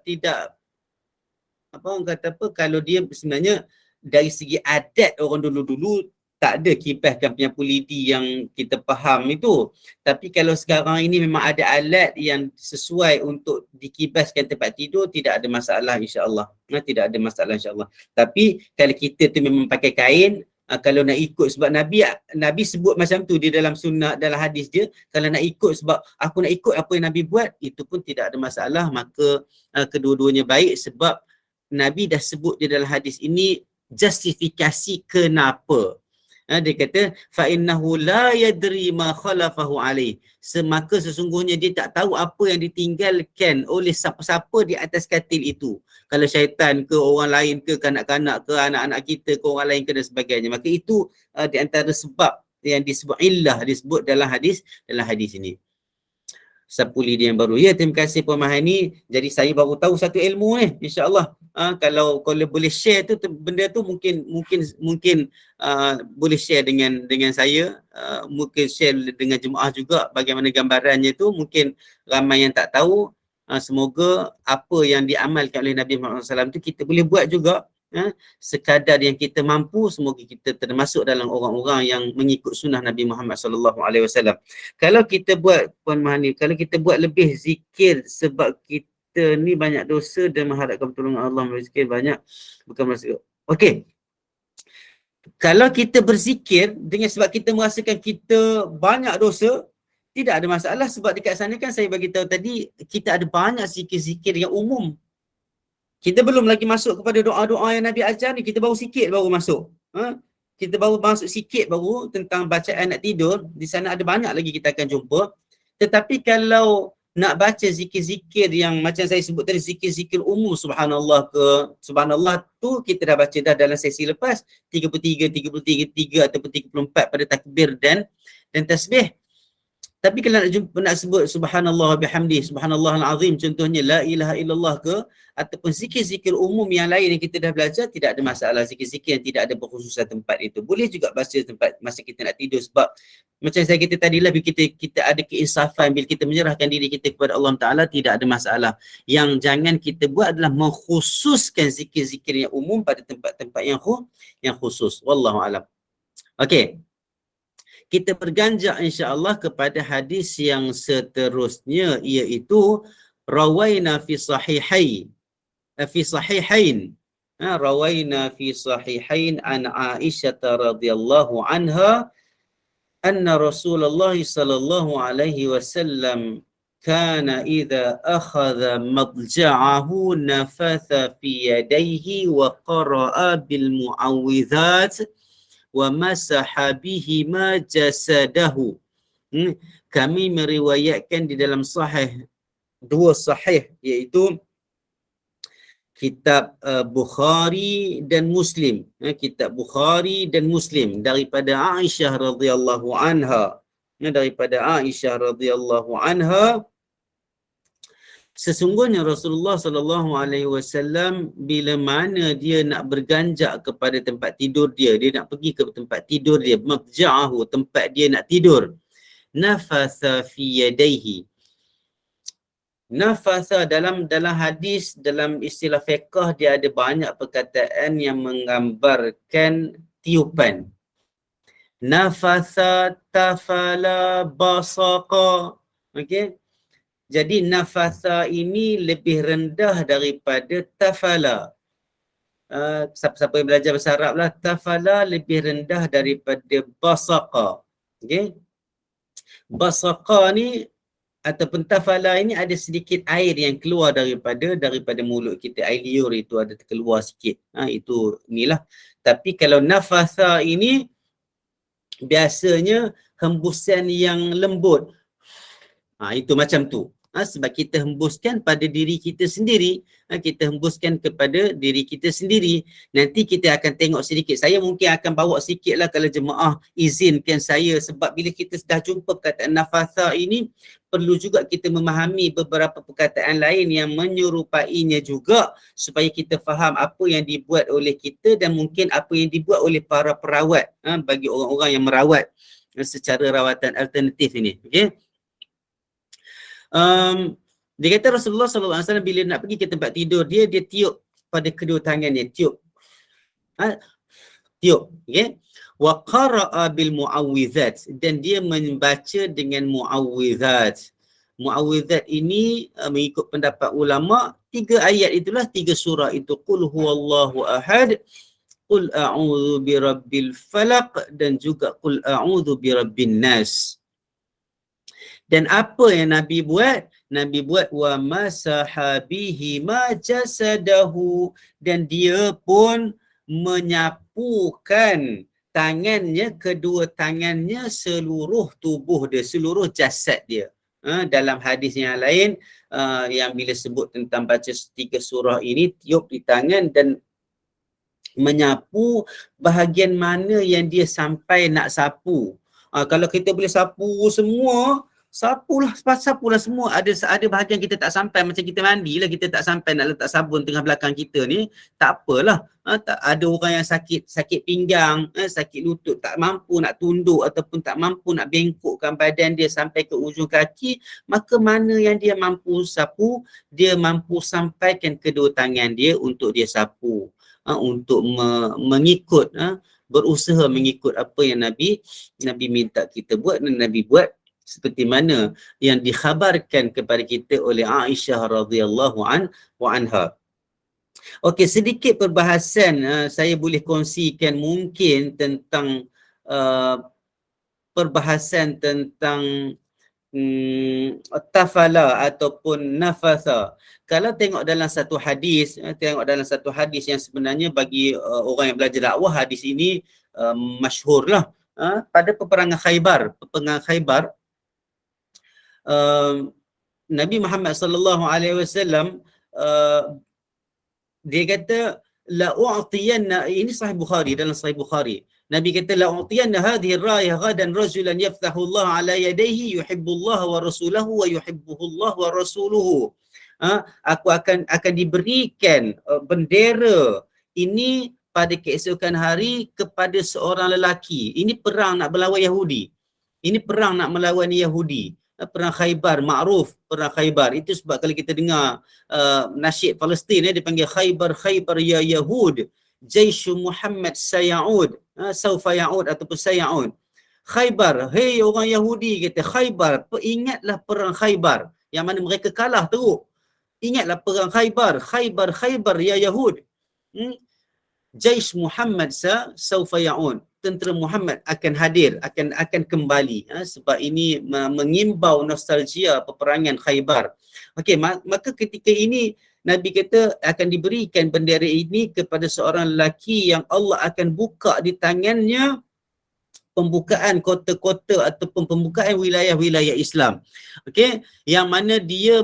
apa orang kata apa, kalau dia sebenarnya dari segi adat orang dulu-dulu tak ada kibaskan penyapu lidi yang kita faham itu. Tapi kalau sekarang ini memang ada alat yang sesuai untuk dikibaskan tempat tidur, tidak ada masalah insya-Allah. Tidak ada masalah insya-Allah. Tapi kalau kita tu memang pakai kain, kalau nak ikut sebab Nabi sebut macam tu di dalam sunnah, dalam hadis dia, kalau nak ikut sebab aku nak ikut apa yang Nabi buat, itu pun tidak ada masalah. Maka kedua-duanya baik sebab Nabi dah sebut di dalam hadis ini justifikasi kenapa. Dia kata fa innahu la yadri ma khalafahu alaih. Semaka sesungguhnya dia tak tahu apa yang ditinggalkan oleh siapa-siapa di atas katil itu. Kalau syaitan ke orang lain ke kanak-kanak ke anak-anak kita ke orang lain ke dan sebagainya. Maka itu di antara sebab yang disebut illah disebut dalam hadis ini. Sapu lidi yang baru. Ya, terima kasih Puan Mahani. Jadi saya baru tahu satu ilmu ni, insya-Allah. Kalau boleh share tu benda tu mungkin boleh share dengan saya, mungkin share dengan jemaah juga bagaimana gambarannya tu, mungkin ramai yang tak tahu. Semoga apa yang diamalkan oleh Nabi Muhammad SAW tu kita boleh buat juga. Sekadar yang kita mampu, semoga kita termasuk dalam orang-orang yang mengikut sunnah Nabi Muhammad SAW. Kalau kita buat Puan Mahani, kalau kita buat lebih zikir sebab kita ni banyak dosa dan mengharapkan pertolongan Allah, berzikir banyak bukan maksud. Okey. Kalau kita berzikir dengan sebab kita merasakan kita banyak dosa, tidak ada masalah sebab dekat sana kan saya bagi tahu tadi kita ada banyak zikir-zikir yang umum. Kita belum lagi masuk kepada doa-doa yang Nabi ajar ni, kita baru sikit baru masuk. Kita baru masuk sikit baru tentang bacaan nak tidur, di sana ada banyak lagi kita akan jumpa. Tetapi kalau nak baca zikir-zikir yang macam saya sebut tadi, zikir-zikir umum, subhanallah ke, subhanallah tu kita dah baca dah dalam sesi lepas, 33, 33 ataupun 34 pada takbir dan tasbih. Tapi kalau nak sebut subhanallah bihamdi, subhanallahal azim contohnya, la ilaha illallah ke, ataupun zikir-zikir umum yang lain yang kita dah belajar, tidak ada masalah. Zikir-zikir yang tidak ada berkhususan tempat itu boleh juga baca tempat masa kita nak tidur. Sebab macam saya kata tadi lah, bila kita ada keinsafan, bila kita menyerahkan diri kita kepada Allah Ta'ala, tidak ada masalah. Yang jangan kita buat adalah mengkhususkan zikir-zikir yang umum pada tempat-tempat yang khusus. Wallahu'alam. Okey. Kita berganjak insya-Allah kepada hadis yang seterusnya, iaitu rawaina fi sahihain rawaina fi sahihain an Aisyah radhiyallahu anha anna Rasulullah sallallahu alaihi wasallam kana idza akhadha madja'ahu nafatha fi yadayhi wa qara'a bil mu'awwidhat wa masaha bihima jasadahu. Kami meriwayatkan di dalam dua sahih, iaitu kitab Bukhari dan Muslim. Kitab Bukhari dan Muslim daripada Aisyah radhiyallahu anha. Sesungguhnya Rasulullah sallallahu alaihi wasallam bila mana dia nak berganjak kepada tempat tidur dia nak pergi ke tempat tidur dia, mafja'ahu, tempat dia nak tidur, nafasa fi yadayhi. Nafasa dalam hadis, dalam istilah fiqh dia ada banyak perkataan yang menggambarkan tiupan. Nafasa, tafala, basaqa. Okey. Jadi nafasa ini lebih rendah daripada tafala. Siapa yang belajar bahasa Arab lah, tafala lebih rendah daripada basaqa. Okey. Basaqa ni ataupun tafala ini ada sedikit air yang keluar daripada mulut kita, air liur itu ada keluar sikit. Itu inilah. Tapi kalau nafasa ini biasanya hembusan yang lembut. Itu macam tu. Sebab kita hembuskan pada diri kita sendiri, kita hembuskan kepada diri kita sendiri. Nanti kita akan tengok sedikit. Saya mungkin akan bawa sikit lah kalau jemaah izinkan saya, sebab bila kita dah jumpa perkataan nafatha ini, perlu juga kita memahami beberapa perkataan lain yang menyerupainya juga, supaya kita faham apa yang dibuat oleh kita dan mungkin apa yang dibuat oleh para perawat, bagi orang-orang yang merawat secara rawatan alternatif ini. Okey. Dia kata Rasulullah SAW bila nak pergi ke tempat tidur dia tiup pada kedua tangannya, tiup. Tiup, okey. Wa qara'a bil muawwizat, dan dia membaca dengan muawwizat. Muawwizat ini mengikut pendapat ulama, 3 ayat itulah, 3 surah itu. Qul huwallahu ahad, qul a'udzu birabbil falaq, dan juga qul a'udzu birabbin nas. Dan apa yang Nabi buat? Nabi buat wa masaha bihi ma jasadahu, dan dia pun menyapukan tangannya, kedua tangannya, seluruh tubuh dia, seluruh jasad dia. Dalam hadis yang lain yang bila sebut tentang baca 3 surah ini, tiup di tangan dan menyapu bahagian mana yang dia sampai nak sapu. Kalau kita boleh sapu semua, sapulah semua. Ada bahagian kita tak sampai, macam kita mandi lah, kita tak sampai nak letak sabun tengah belakang kita ni, tak apalah. Tak ada orang yang sakit pinggang, sakit lutut, tak mampu nak tunduk ataupun tak mampu nak bengkokkan badan dia sampai ke ujung kaki, maka mana yang dia mampu sapu, dia mampu sampaikan kedua tangan dia untuk dia sapu, untuk mengikut, berusaha mengikut apa yang Nabi minta kita buat, dan Nabi buat seperti mana yang dikhabarkan kepada kita oleh Aisyah radhiyallahu anha. Okey, sedikit perbahasan saya boleh kongsikan mungkin tentang perbahasan tentang tafala ataupun nafatha. Kalau tengok dalam satu hadis, yang sebenarnya bagi orang yang belajar dakwah, hadis ini masyhur lah. Pada peperangan Khaybar, Nabi Muhammad sallallahu alaihi wasallam dia kata la u'tiyanna, ini sahih Bukhari, dalam sahih Bukhari, Nabi kata la u'tiyanna hadhihi ar-rayah ghadan rajulan yaftahu Allah ala yadayhi yuhibbu Allah wa rasuluhu wa yuhibbuhu Allah wa rasuluhu. Aku akan diberikan bendera ini pada keesokan hari kepada seorang lelaki. Ini perang nak melawan Yahudi. Perang Khaybar, ma'ruf perang Khaybar. Itu sebab kalau kita dengar nasyid Palestin, dipanggil Khaybar ya Yahud, Jaishu Muhammad saya'ud, saufa ya'ud ataupun saya'ud. Khaybar, hei orang Yahudi, kata Khaybar, ingatlah perang Khaybar yang mana mereka kalah teruk. Ingatlah perang Khaybar ya Yahud. Jaish Muhammad saufa ya'ud, tentera Muhammad akan hadir, akan kembali, sebab ini mengimbau nostalgia peperangan Khaybar. Okey, maka ketika ini Nabi kata akan diberikan bendera ini kepada seorang lelaki yang Allah akan buka di tangannya pembukaan kota-kota ataupun pembukaan wilayah-wilayah Islam. Okey, yang mana dia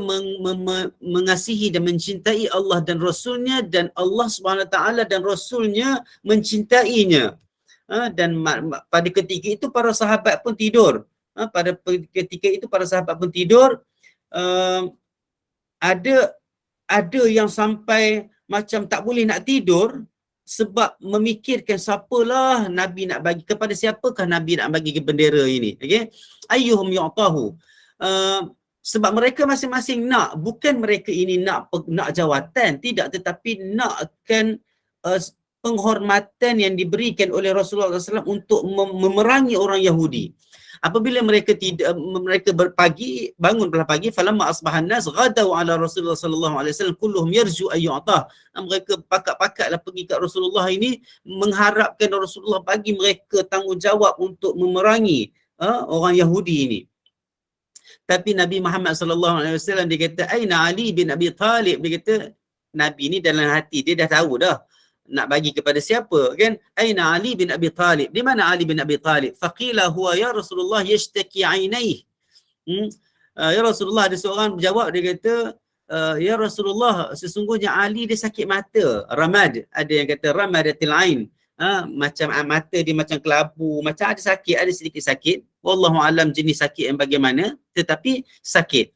mengasihi dan mencintai Allah dan Rasulnya, dan Allah Subhanahu Wa Taala dan Rasulnya mencintainya. Dan pada ketika itu para sahabat pun tidur. Ada yang sampai macam tak boleh nak tidur sebab memikirkan siapalah Nabi nak bagi, kepada siapakah Nabi nak bagi bendera ini. Okey, ayyuhum yu'tahu. Sebab mereka masing-masing nak, bukan mereka ini nak jawatan, tidak, tetapi nakkan penghormatan yang diberikan oleh Rasulullah SAW untuk memerangi orang Yahudi. Apabila mereka berpagi, bangun pada pagi, falamma asbahan nas ghadaw ala Rasulullah sallallahu alaihi wasallam kulluhum yarju ayyu'tah. Mereka pakat-pakatlah pergi kat Rasulullah ini mengharapkan Rasulullah bagi mereka tanggungjawab untuk memerangi orang Yahudi ini. Tapi Nabi Muhammad sallallahu alaihi wasallam dia kata, aina Ali bin Abi Talib, dia kata Nabi ni dalam hati dia dah tahu dah nak bagi kepada siapa kan? Aina Ali bin Abi Talib? Di mana Ali bin Abi Talib? Faqila huwa ya Rasulullah yashtaki ainaihi. Ya Rasulullah, ada seorang berjawab, dia kata, ya Rasulullah, sesungguhnya Ali dia sakit mata, ramad, ada yang kata ramadatil ain, macam mata dia macam kelabu, macam ada sakit, ada sedikit sakit, wallahu alam jenis sakit yang bagaimana, tetapi sakit.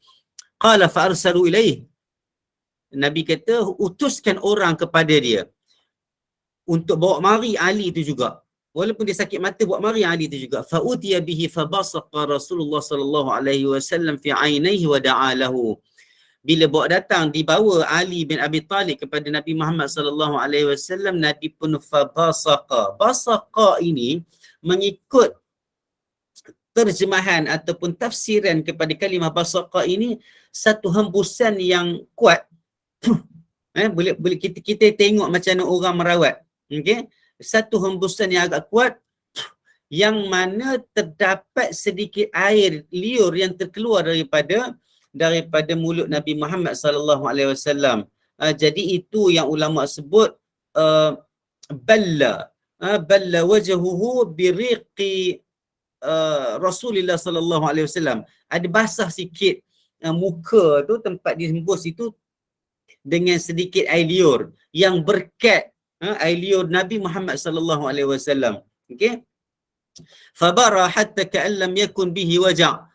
Qala fa arsalu ilaih, Nabi kata utuskan orang kepada dia untuk bawa mari Ali itu juga. Walaupun dia sakit mata, bawa mari Ali itu juga. Fa utiya bihi fa basaqa Rasulullah sallallahu alaihi wasallam fi ainaihi wa da'a lahu. Bila bawa datang, dibawa Ali bin Abi Talib kepada Nabi Muhammad sallallahu alaihi wasallam, Nabi pun fa basaqa. Basaqa ini mengikut terjemahan ataupun tafsiran kepada kalimah basaqa ini, satu hembusan yang kuat. Boleh kita tengok macam mana orang merawat. Okey, satu hembusan yang agak kuat, yang mana terdapat sedikit air liur yang terkeluar daripada mulut Nabi Muhammad sallallahu alaihi wasallam. Jadi itu yang ulama sebut balla wajhuhu biriqi Rasulullah sallallahu alaihi wasallam. Ada basah sikit muka tu, tempat dihembus itu dengan sedikit air liur yang berkat air liur Nabi Muhammad sallallahu alaihi wasallam. Okey, fabara hatta ka'an lam yakun bihi waja',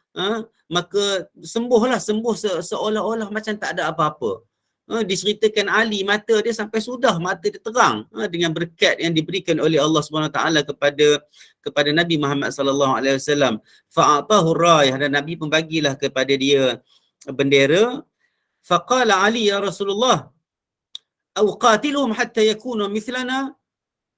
maka sembuh seolah-olah macam tak ada apa-apa. Diceritakan Ali, mata dia sampai sudah mata dia terang dengan berkat yang diberikan oleh Allah Subhanahu Wa Taala kepada Nabi Muhammad sallallahu alaihi wasallam. Fa'atahu rayah, dan Nabi pun bagilah kepada dia bendera. Faqala Ali ya Rasulullah au qatiluhum hatta yakunu mithlana.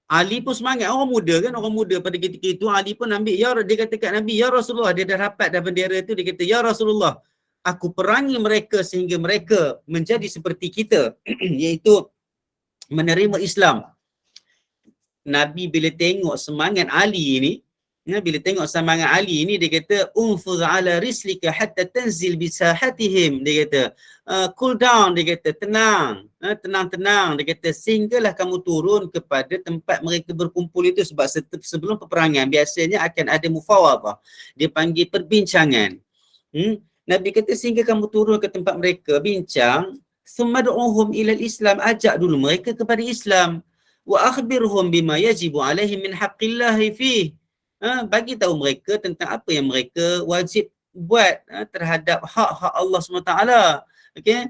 Ali pun semangat, orang muda pada ketika itu. Ali pun ambil, dia kata kat Nabi, ya Rasulullah, dia dah dapat dah bendera tu, dia kata, ya Rasulullah, aku perangi mereka sehingga mereka menjadi seperti kita, iaitu menerima Islam. Nabi bila tengok semangat Ali ini, dia kata, unfuz ala rislika hatta tanzil bisahatihim. Dia kata, cool down, dia kata, tenang, dia kata, sehinggalah kamu turun kepada tempat mereka berkumpul itu. Sebab sebelum peperangan biasanya akan ada mufawadah, dia panggil perbincangan. Nabi kata, sehingga kamu turun ke tempat mereka bincang, summad'uhum ilal Islam, ajak dulu mereka kepada Islam, wa akhbirhum bima yajibu alaihim min haqqillahi fih, bagi tahu mereka tentang apa yang mereka wajib buat terhadap hak-hak Allah SWT. Okey,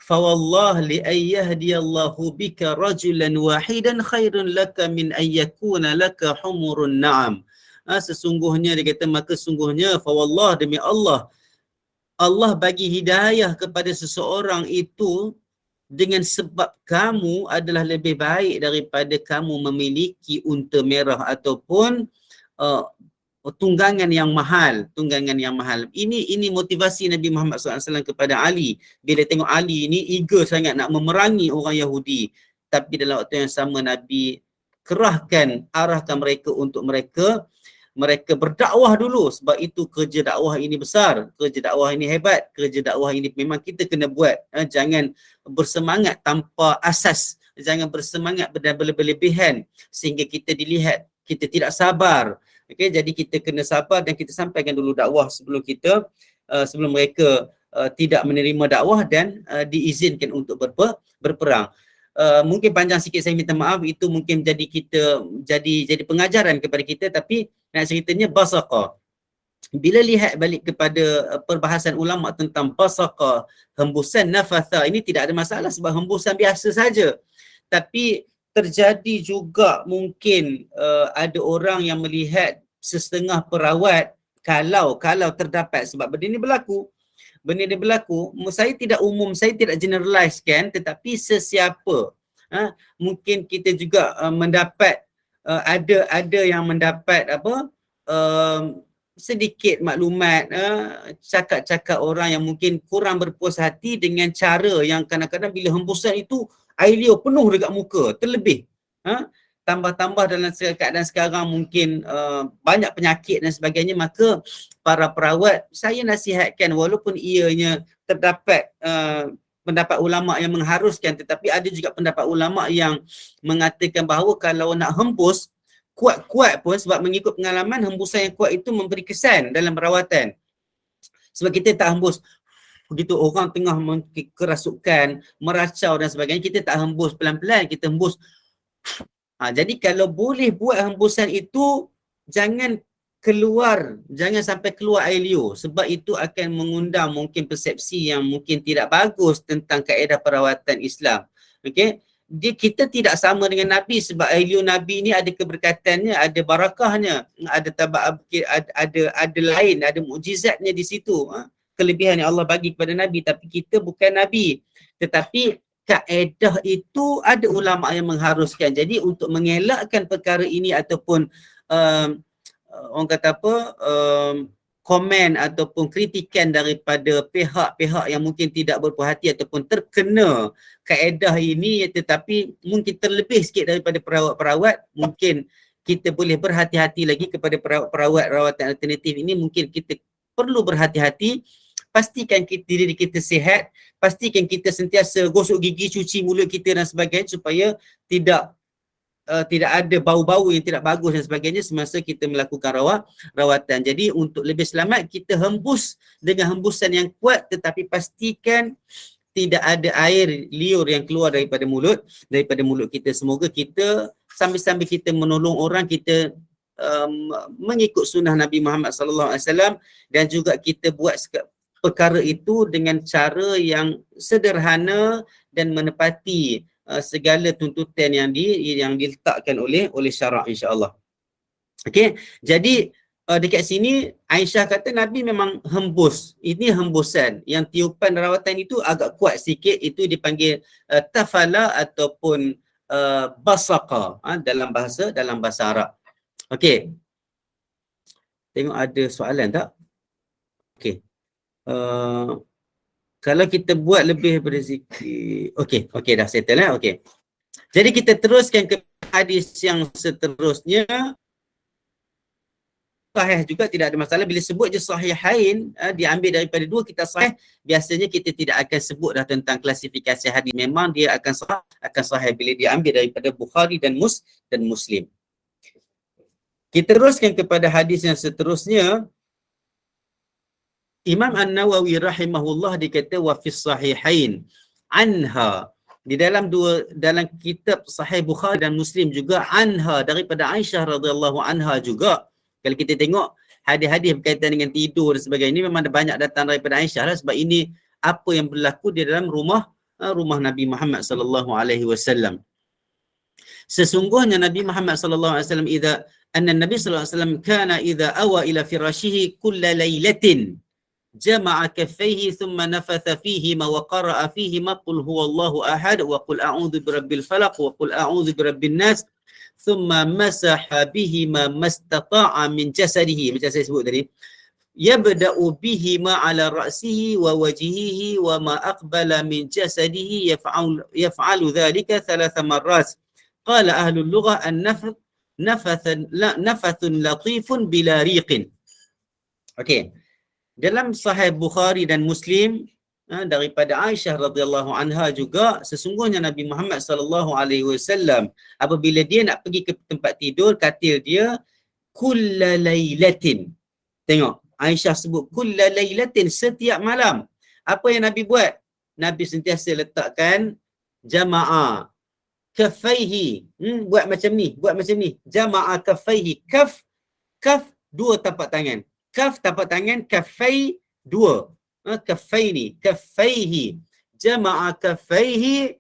fa wallahi li ayyahdiyallahu bika rajulan wahidan khairun laka min ayyakuna laka humurun na'am. Sesungguhnya, dia kata, maka sungguhnya, fa wallah, demi Allah, Allah bagi hidayah kepada seseorang itu dengan sebab kamu adalah lebih baik daripada kamu memiliki unta merah ataupun tunggangan yang mahal. Ini motivasi Nabi Muhammad SAW kepada Ali. Bila tengok Ali ini eager sangat nak memerangi orang Yahudi, tapi dalam waktu yang sama Nabi arahkan mereka untuk mereka berdakwah dulu. Sebab itu kerja dakwah ini besar, kerja dakwah ini hebat, kerja dakwah ini memang kita kena buat. Jangan bersemangat tanpa asas, jangan bersemangat berlebihan sehingga kita dilihat kita tidak sabar. Okey, jadi kita kena sabar dan kita sampaikan dulu dakwah sebelum mereka tidak menerima dakwah dan diizinkan untuk berperang. Mungkin panjang sikit, saya minta maaf, itu mungkin jadi pengajaran kepada kita, tapi nak ceritanya basaqa. Bila lihat balik kepada perbahasan ulama tentang basaqa, hembusan nafatha, ini tidak ada masalah sebab hembusan biasa saja. Tapi terjadi juga mungkin ada orang yang melihat setengah perawat, kalau terdapat, sebab benda ni berlaku, saya tidak generalizekan, tetapi sesiapa, mungkin kita juga mendapat ada yang mendapat sedikit maklumat, cakap-cakap orang yang mungkin kurang berpuas hati dengan cara yang kadang-kadang bila hembusan itu air liur penuh dekat muka, terlebih. Tambah-tambah dalam keadaan sekarang mungkin banyak penyakit dan sebagainya, maka para perawat, saya nasihatkan walaupun ianya terdapat pendapat ulama yang mengharuskan, tetapi ada juga pendapat ulama yang mengatakan bahawa kalau nak hembus kuat-kuat pun, sebab mengikut pengalaman hembusan yang kuat itu memberi kesan dalam perawatan. Sebab kita tak hembus begitu orang tengah kerasukan, meracau dan sebagainya, kita tak hembus pelan-pelan, kita hembus. Jadi kalau boleh buat hembusan itu, jangan sampai keluar air liur, sebab itu akan mengundang mungkin persepsi yang mungkin tidak bagus tentang kaedah perawatan Islam. Okey, kita tidak sama dengan Nabi, sebab air liur Nabi ni ada keberkatannya, ada barakahnya, ada lain, ada mukjizatnya di situ. Kelebihan yang Allah bagi kepada Nabi, tapi kita bukan Nabi. Tetapi kaedah itu ada ulama yang mengharuskan. Jadi untuk mengelakkan perkara ini ataupun orang kata apa, komen ataupun kritikan daripada pihak-pihak yang mungkin tidak berpuas hati ataupun terkena kaedah ini, tetapi mungkin terlebih sikit daripada perawat-perawat, mungkin kita boleh berhati-hati lagi kepada perawat rawatan alternatif ini. Mungkin kita perlu berhati-hati, pastikan diri kita sihat, pastikan kita sentiasa gosok gigi, cuci mulut kita dan sebagainya, supaya tidak ada bau-bau yang tidak bagus dan sebagainya semasa kita melakukan rawatan. Jadi untuk lebih selamat, kita hembus dengan hembusan yang kuat, tetapi pastikan tidak ada air liur yang keluar daripada mulut kita. Semoga kita sambil-sambil kita menolong orang, kita mengikut sunnah Nabi Muhammad sallallahu alaihi wasallam, dan juga kita buat perkara itu dengan cara yang sederhana dan menepati segala tuntutan yang diletakkan oleh syarak, insya-Allah. Okey, jadi dekat sini Aisyah kata Nabi memang hembus. Ini hembusan yang tiupan rawatan itu agak kuat sikit, itu dipanggil tafala ataupun basaqa dalam bahasa Arab. Okey. Tengok ada soalan tak? Okey. Kalau kita buat lebih daripada zikir. Okey dah settle okey. Jadi kita teruskan ke hadis yang seterusnya. Sahih juga, tidak ada masalah. Bila sebut je sahihain, diambil daripada dua kitab sahih, biasanya kita tidak akan sebut dah tentang klasifikasi hadis. Memang dia akan sahih bila diambil daripada Bukhari dan Muslim. Kita teruskan kepada hadis yang seterusnya. Imam An-Nawawi rahimahullah dikata wa fis sahihain anha, di dalam kitab Sahih Bukhari dan Muslim juga, anha, daripada Aisyah radhiyallahu anha juga. Kalau kita tengok hadis-hadis berkaitan dengan tidur dan sebagainya, ini memang ada banyak datang daripada Aisyah lah, sebab ini apa yang berlaku di dalam rumah Nabi Muhammad sallallahu alaihi wasallam. Sesungguhnya Nabi Muhammad sallallahu alaihi wasallam Nabi sallallahu alaihi wasallam kana idza awa ila firashihi kulla lailatin jama'a kaffayhi thumma nafatha fihima wa qara'a fihima qul huwallahu ahad wa qul a'udzu birabbil falaq wa qul a'udzu birabbin nas thumma masaha bihima mastata'a min jasadihi, macam saya sebut tadi, yabda'u bihima ala ra'sihi wa wajhihi wa ma aqbala min jasadihi yaf'alu dhalika 3 marrat. Qala ahlul lughah an-nafath nafathun latifun bila riqin. Okey. Dalam Sahih Bukhari dan Muslim daripada Aisyah radhiyallahu anha juga, sesungguhnya Nabi Muhammad sallallahu alaihi wasallam apabila dia nak pergi ke tempat tidur, katil dia kulla lailatin. Tengok, Aisyah sebut kulla lailatin, setiap malam. Apa yang Nabi buat? Nabi sentiasa letakkan jama'a kaffaihi. Buat macam ni. Jama'a kaffaihi. Kaf dua tapak tangan. Kaf tapak tangan, kaffai dua. Kaffaini, kaffaihi. Jama'a kaffaihi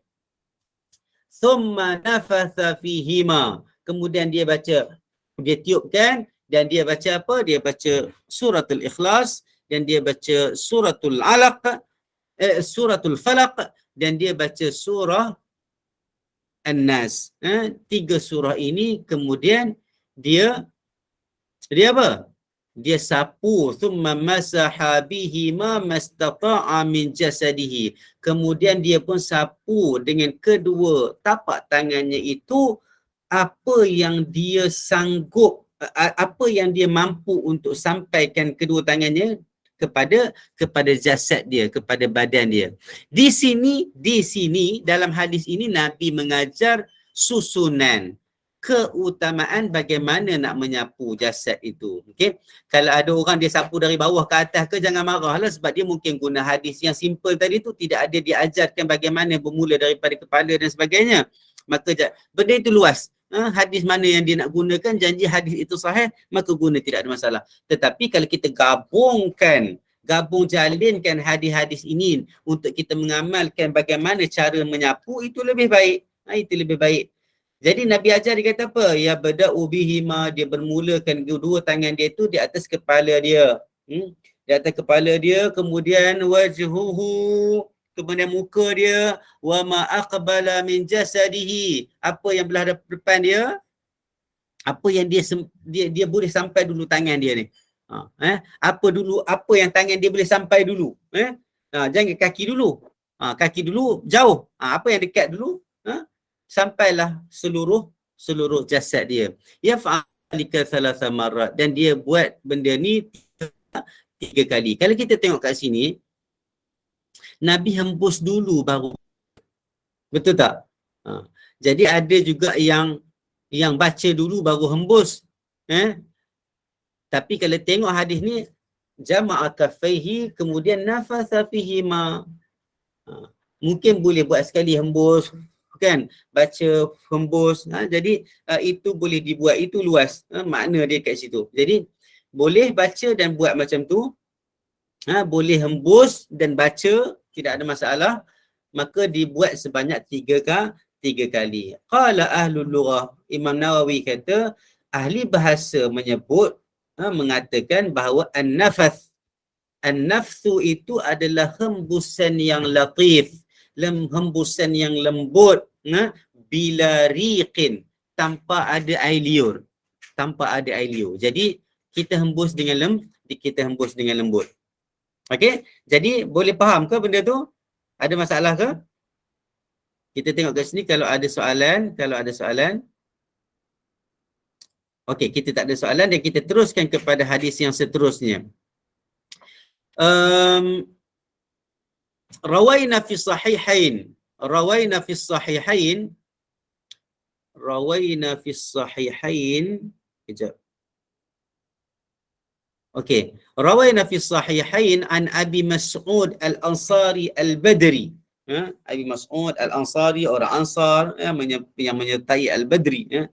thumma nafatha fihima. Kemudian dia baca, dia tiupkan, dan dia baca apa? Dia baca suratul Ikhlas, dan dia baca suratul Alaq, suratul Falaq, dan dia baca surah An-Nas. 3 surah ini, kemudian dia apa? Dia sapu, thumma masaha bihima mastata'a min jasadihi. Kemudian dia pun sapu dengan kedua tapak tangannya itu apa yang dia sanggup, apa yang dia mampu untuk sampaikan kedua tangannya kepada jasad dia, kepada badan dia. Di sini dalam hadis ini Nabi mengajar susunan keutamaan bagaimana nak menyapu jasad itu. Okey. Kalau ada orang dia sapu dari bawah ke atas ke, jangan marahlah, sebab dia mungkin guna hadis yang simple tadi tu, tidak ada diajarkan bagaimana bermula daripada kepala dan sebagainya. Maka benda itu luas. Hadis mana yang dia nak gunakan, janji hadis itu sahih, maka guna, tidak ada masalah. Tetapi kalau kita jalinkan hadis-hadis ini untuk kita mengamalkan bagaimana cara menyapu, itu lebih baik. Itu lebih baik. Jadi Nabi ajar, dia kata apa? Ya bada'u bihima, dia bermulakan dua tangan dia tu di atas kepala dia. Di atas kepala dia, kemudian wajhuhu, kemudian muka dia, wa ma aqbala min jasadihi, apa yang belah depan dia, apa yang dia boleh sampai dulu tangan dia ni. Apa yang tangan dia boleh sampai dulu. Jangan kaki dulu. Kaki dulu jauh. Apa yang dekat dulu, sampailah seluruh jasad dia. Yaf'alika thalatha marrat, dan dia buat benda ni 3 kali. Kalau kita tengok kat sini, Nabi hembus dulu baru. Betul tak? Jadi ada juga yang baca dulu baru hembus. Tapi kalau tengok hadis ni, jama'a kaffaihi, kemudian nafatha fihi ma. Mungkin boleh buat sekali hembus, kan, baca hembus. Jadi itu boleh dibuat, itu luas makna dia kat situ. Jadi boleh baca dan buat macam tu, boleh hembus dan baca, tidak ada masalah. Maka dibuat sebanyak 3 kali. Qala ahlul lughah, Imam Nawawi kata ahli bahasa menyebut, mengatakan bahawa an-nafsu itu adalah hembusan yang latif, hembusan yang lembut, bila riqin, tanpa ada air liur. Jadi kita hembus dengan lembut. Okey? Jadi boleh faham ke benda tu? Ada masalah ke? Kita tengok kat sini kalau ada soalan. Okey, kita tak ada soalan dan kita teruskan kepada hadis yang seterusnya. Rawaina fi sahihain. Kejap. Okey. Rawaina fi sahihain an Abi Mas'ud Al-Ansari Al-Badri. Abi Mas'ud Al-Ansari, orang Ansar yang menyertai Al-Badri.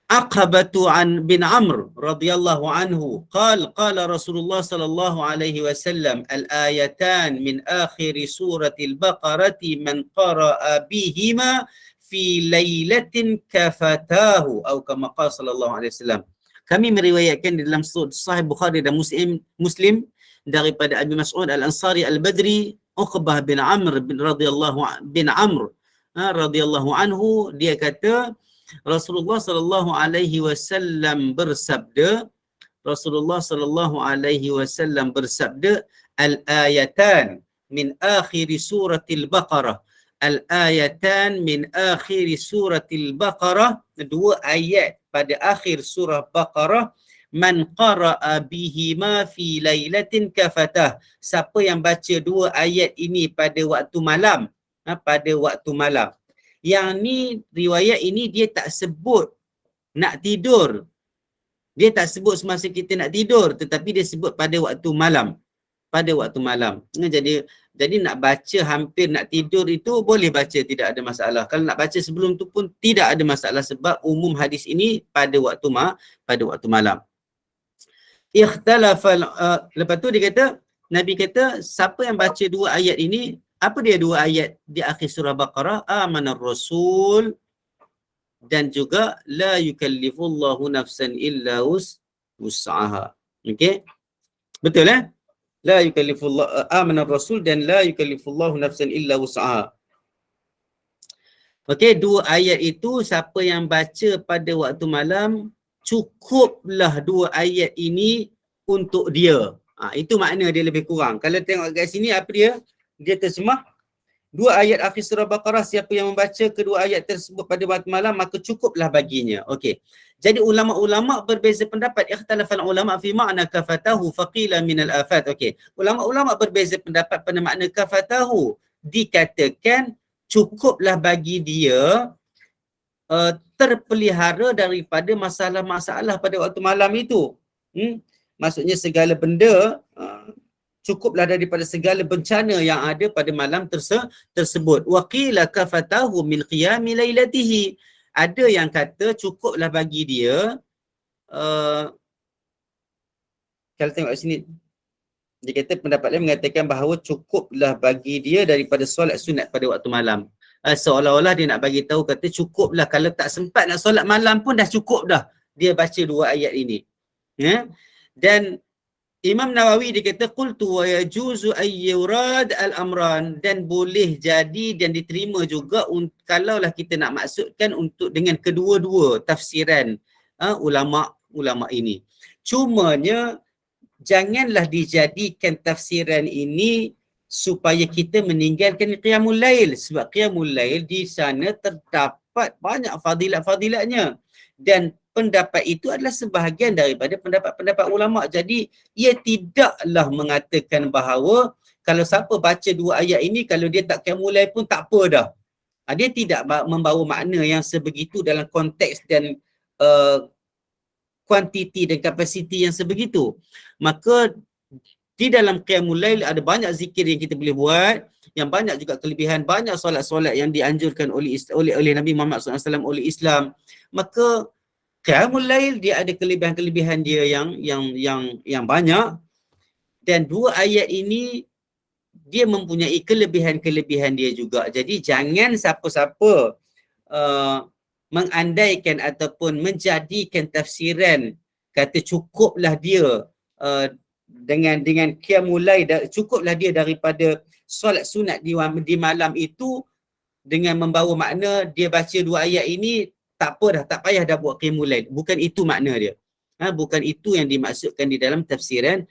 Aqabatu an bin Amr radhiyallahu anhu qala Rasulullah sallallahu alaihi wasallam al-ayatan min akhir suratil Baqarati man qara'a bihima fi lailatin kafatahu atau kama qala sallallahu alaihi wasallam. Kami meriwayatkan di dalam Sahih Bukhari dan Muslim daripada Abi Mas'ud Al-Ansari Al-Badri, Uqbah bin Amr radhiyallahu anhu, dia kata Rasulullah sallallahu alaihi wasallam bersabda, al-ayatan min akhir suratil Baqarah. Al-ayatan min akhir suratil Baqarah, 2 ayat pada akhir surah Baqarah. Man qara'a bihima fi lailatin kafatah. Siapa yang baca 2 ayat ini pada waktu malam, Yang ni, riwayat ini dia tak sebut nak tidur. Dia tak sebut semasa kita nak tidur, tetapi dia sebut pada waktu malam. Jadi nak baca hampir nak tidur itu boleh baca, tidak ada masalah. Kalau nak baca sebelum tu pun tidak ada masalah, sebab umum hadis ini pada waktu malam. Lepas tu dia kata, Nabi kata, siapa yang baca 2 ayat ini, apa dia 2 ayat di akhir surah Baqarah? Amanar Rasul dan juga la yukallifullahu nafsan illa wus'aha. Okey? Betul La yukallifullahu, amanar Rasul dan la yukallifullahu nafsan illa wus'aha. Okey, 2 ayat itu siapa yang baca pada waktu malam, cukuplah 2 ayat ini untuk dia. Itu makna dia lebih kurang. Kalau tengok kat sini apa dia? Dia dua ayat akhir surah Baqarah, siapa yang membaca kedua ayat tersebut pada waktu malam maka cukuplah baginya. Okey. Jadi ulama-ulama berbeza pendapat. Ikhtalafal ulama fi ma'na kafatahu faqila min al-afat. Okey. Ulama-ulama berbeza pendapat pada makna kafatahu. Dikatakan cukuplah bagi dia terpelihara daripada masalah-masalah pada waktu malam itu. Maksudnya segala benda cukuplah daripada segala bencana yang ada pada malam tersebut. Wa qila kafatahu min qiyami lailatihi. Ada yang kata cukuplah bagi dia kalau tengok sini dia kata pendapat lain mengatakan bahawa cukuplah bagi dia daripada solat sunat pada waktu malam. Seolah-olah dia nak bagi tahu kata cukuplah kalau tak sempat nak solat malam pun dah cukup dah dia baca dua ayat ini. Ya. Dan Imam Nawawi dia kata qultu wa yajuzu ay yurad al-amran, dan boleh jadi dan diterima juga kalaulah kita nak maksudkan untuk dengan kedua-dua tafsiran ulama ini. Cumanya janganlah dijadikan tafsiran ini supaya kita meninggalkan qiyamul lail, sebab qiyamul lail di sana terdapat banyak fadilat-fadilatnya, dan pendapat itu adalah sebahagian daripada pendapat-pendapat ulama. Jadi ia tidaklah mengatakan bahawa kalau siapa baca dua ayat ini kalau dia tak qiyamul lail pun tak apa dah. Dia tidak membawa makna yang sebegitu dalam konteks dan kuantiti dan kapasiti yang sebegitu. Maka di dalam qiyamul lail ada banyak zikir yang kita boleh buat, yang banyak juga kelebihan, banyak solat-solat yang dianjurkan oleh Nabi Muhammad SAW, oleh Islam. Maka qiyamul lail dia ada kelebihan-kelebihan dia yang banyak, dan dua ayat ini dia mempunyai kelebihan-kelebihan dia juga. Jadi jangan siapa-siapa mengandaikan ataupun menjadikan tafsiran kata cukuplah dia dengan qiyamul lail, cukuplah dia daripada solat sunat di malam itu dengan membawa makna dia baca dua ayat ini tak apa dah, tak payah dah buat qiyamul lail. Bukan itu makna dia. Bukan itu yang dimaksudkan di dalam tafsiran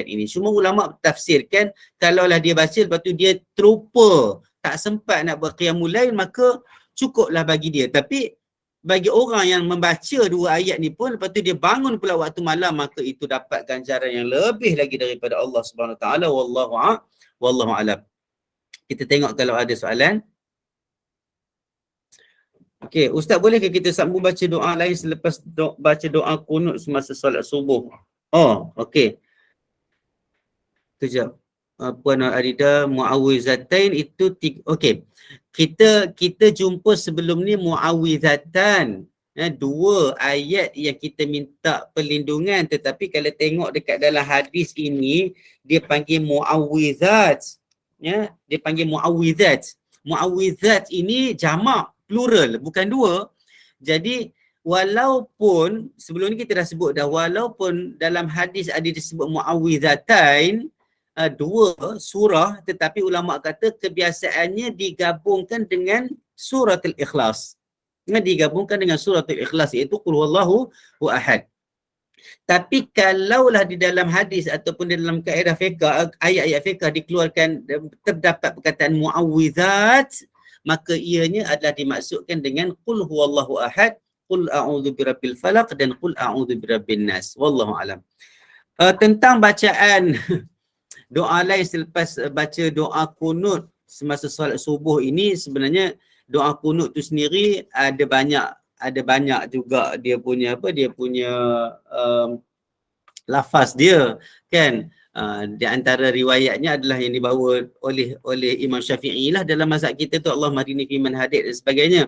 ini. Cuma ulama tafsirkan kalaulah dia baca lepas tu dia terlupa, tak sempat nak buat qiyamul lail, maka cukuplah bagi dia. Tapi bagi orang yang membaca dua ayat ni pun lepas tu dia bangun pula waktu malam, maka itu dapat ganjaran yang lebih lagi daripada Allah Subhanahu Wa Taala. Wallahu a'lam. Kita tengok kalau ada soalan. Okey, Ustaz, bolehkah kita sambung baca doa lain selepas baca doa qunut semasa solat subuh? Oh, okey. Kejap. Puan Arida, mu'awizatain itu okey. Kita jumpa sebelum ni mu'awizatan. Dua ayat yang kita minta perlindungan, tetapi kalau tengok dekat dalam hadis ini dia panggil mu'awizat. Ya, dia panggil mu'awizat. Mu'awizat ini jamak, plural, bukan dua. Jadi walaupun sebelum ni kita dah sebut dah, walaupun dalam hadis ada disebut mu'awizatain, dua surah, tetapi ulama kata kebiasaannya digabungkan dengan suratul Ikhlas. Digabungkan dengan suratul Ikhlas, iaitu qul huwallahu ahad. Tapi kalaulah di dalam hadis ataupun di dalam kaedah fiqh, ayat-ayat fiqh dikeluarkan, terdapat perkataan mu'awwizat, maka ianya adalah dimaksudkan dengan qul huwallahu ahad, qul a'udzu birabbil falaq, dan qul a'udzu birabbin nas. Wallahu alam. Tentang bacaan doa lain selepas baca doa qunut semasa solat subuh ini, sebenarnya doa qunut tu sendiri ada banyak juga dia punya lafaz dia kan. Di antara riwayatnya adalah yang dibawa oleh Imam Syafi'i lah dalam mazhab kita tu, Allah mahdini fiman hadid dan sebagainya.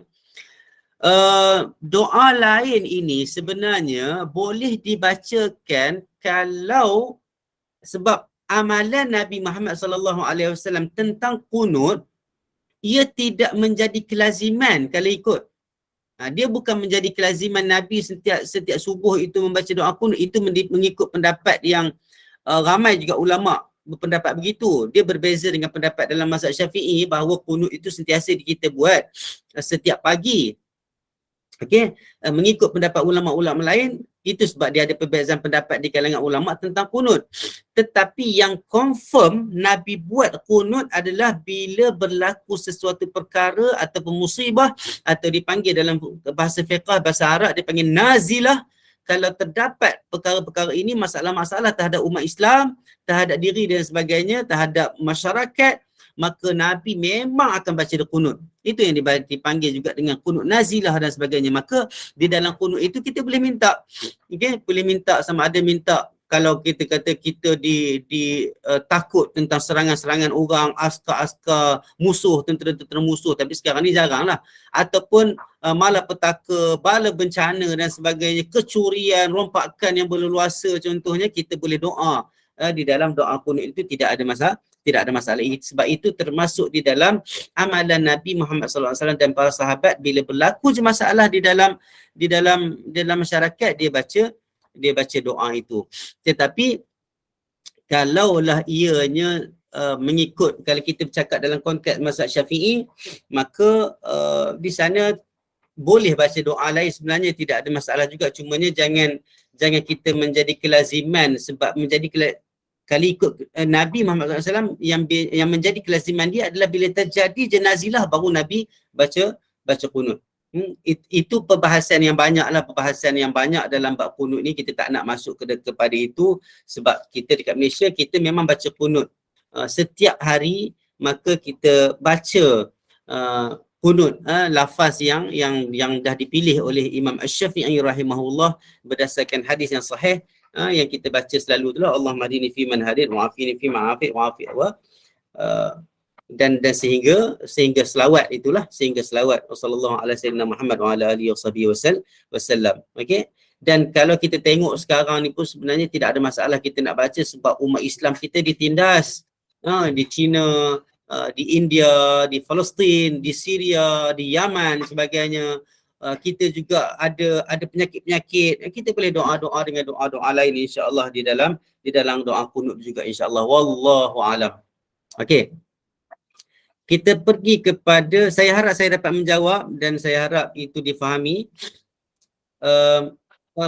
Doa lain ini sebenarnya boleh dibacakan kalau sebab amalan Nabi Muhammad SAW tentang qunut ia tidak menjadi kelaziman kalau ikut. Dia bukan menjadi kelaziman Nabi setiap subuh itu membaca doa qunut. Itu mengikut pendapat yang ramai juga ulama berpendapat begitu. Dia berbeza dengan pendapat dalam mazhab Syafi'i bahawa qunut itu sentiasa kita buat setiap pagi. Okey, mengikut pendapat ulama-ulama lain, Itu sebab dia ada perbezaan pendapat di kalangan ulama tentang kunut. Tetapi yang confirm Nabi buat kunut adalah bila berlaku sesuatu perkara ataupun musibah, atau dipanggil dalam bahasa fiqh, bahasa Arab dipanggil nazilah. Kalau terdapat perkara-perkara ini, masalah-masalah terhadap umat Islam, terhadap diri dan sebagainya, terhadap masyarakat, maka Nabi memang akan baca kunut. Itu yang dipanggil juga dengan kunut nazilah dan sebagainya. Maka di dalam kunut itu kita boleh minta, okay? Boleh minta, sama ada minta kalau kita kata kita takut tentang serangan-serangan orang, askar-askar musuh, tentera-tentera musuh, tapi sekarang ni jarang lah. Ataupun malapetaka, bala bencana dan sebagainya, kecurian, rompakan yang berleluasa contohnya, kita boleh doa. Di dalam doa kunut itu tidak ada masalah. Tidak ada masalah. Sebab itu termasuk di dalam amalan Nabi Muhammad SAW dan para sahabat, bila berlaku je masalah di dalam masyarakat, dia baca doa itu. Tetapi kalaulah ianya mengikut, kalau kita bercakap dalam konteks mazhab Syafi'i, maka di sana boleh baca doa lain, sebenarnya tidak ada masalah juga. Cumanya jangan kita menjadi kelaziman, sebab kalau ikut Nabi Muhammad SAW, yang menjadi kelaziman dia adalah bila terjadi jenazilah baru Nabi baca kunut. Itu perbahasan yang banyak dalam bab kunut ni. Kita tak nak masuk kepada itu, sebab kita dekat Malaysia, kita memang baca kunut setiap hari. Maka kita baca kunut, lafaz yang dah dipilih oleh Imam Asy-Syafi'i rahimahullah berdasarkan hadis yang sahih, yang kita baca selalu itulah, Allahumma hdini fi man hadid wa afini fi ma afid wa afi wa dan sehingga selawat itulah, sehingga selawat sallallahu alaihi wasallam Muhammad wa ala alihi wasallam. Okey, dan kalau kita tengok sekarang ni pun sebenarnya tidak ada masalah kita nak baca, sebab umat Islam kita ditindas di China, di India, di Palestin, di Syria, di Yaman sebagainya. Kita juga ada penyakit-penyakit. Kita boleh doa-doa dengan doa-doa lain insya-Allah di dalam doa kunut juga insya-Allah. Wallahu alam. Okey. Kita pergi kepada, saya harap saya dapat menjawab dan saya harap itu difahami.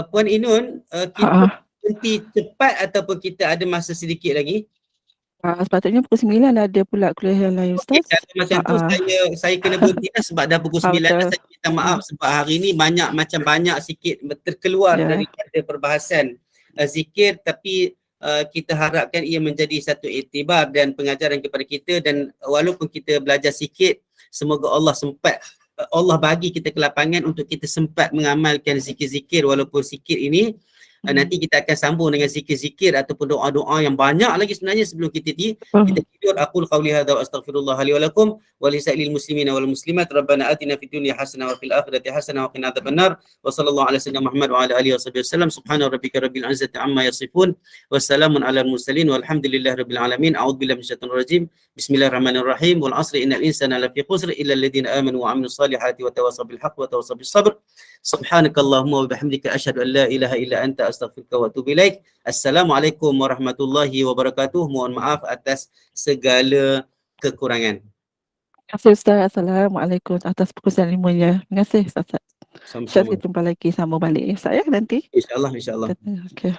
Puan Inun, kita berhenti cepat ataupun kita ada masa sedikit lagi? Sepatutnya pukul 9 ada pula kuliah yang lain, Ustaz. Macam tu saya kena berhenti lah, sebab dah pukul 9 dah. Saya minta maaf sebab hari ni banyak sikit terkeluar daripada perbahasan zikir, tapi kita harapkan ia menjadi satu iktibar dan pengajaran kepada kita. Dan walaupun kita belajar sikit, semoga Allah bagi kita kelapangan untuk kita sempat mengamalkan zikir-zikir walaupun sikit ini. Nanti kita akan sambung dengan zikir-zikir ataupun doa-doa yang banyak lagi sebenarnya sebelum kita tidur. Aqul qawli hadza wa astaghfirullah li wa lakum wa li sa'ilil muslimina wal muslimat. Rabbana atina fid dunya hasanah wa fil akhirati hasanah wa qina adzabannar. Wa sallallahu ala sayyidina Muhammad wa ala alihi wasallam. Subhana rabbika rabbil izzati amma yasifun wa salamun alal mursalin walhamdulillahi rabbil alamin. A'udzubillahi minasyaitonir rajim. Bismillahirrahmanirrahim. Wal 'asri innal insana lafi khusr illa alladziina amanu wa 'amilus salihati wa tawassaw bil haqqi wa tawassaw bis sabr. Subhanakallahumma wa bihamdika asyhadu an la ilaha illa anta astaghfiruka wa atubu ilaik. Assalamualaikum warahmatullahi wabarakatuh. Mohon maaf atas segala kekurangan. Terima kasih Ustaz. Assalamualaikum atas perkongsian ilmunya. Terima kasih Ustaz. Sama-sama. Kita jumpa lagi, sambung balik Ustaz ya nanti. InsyaAllah. Okay.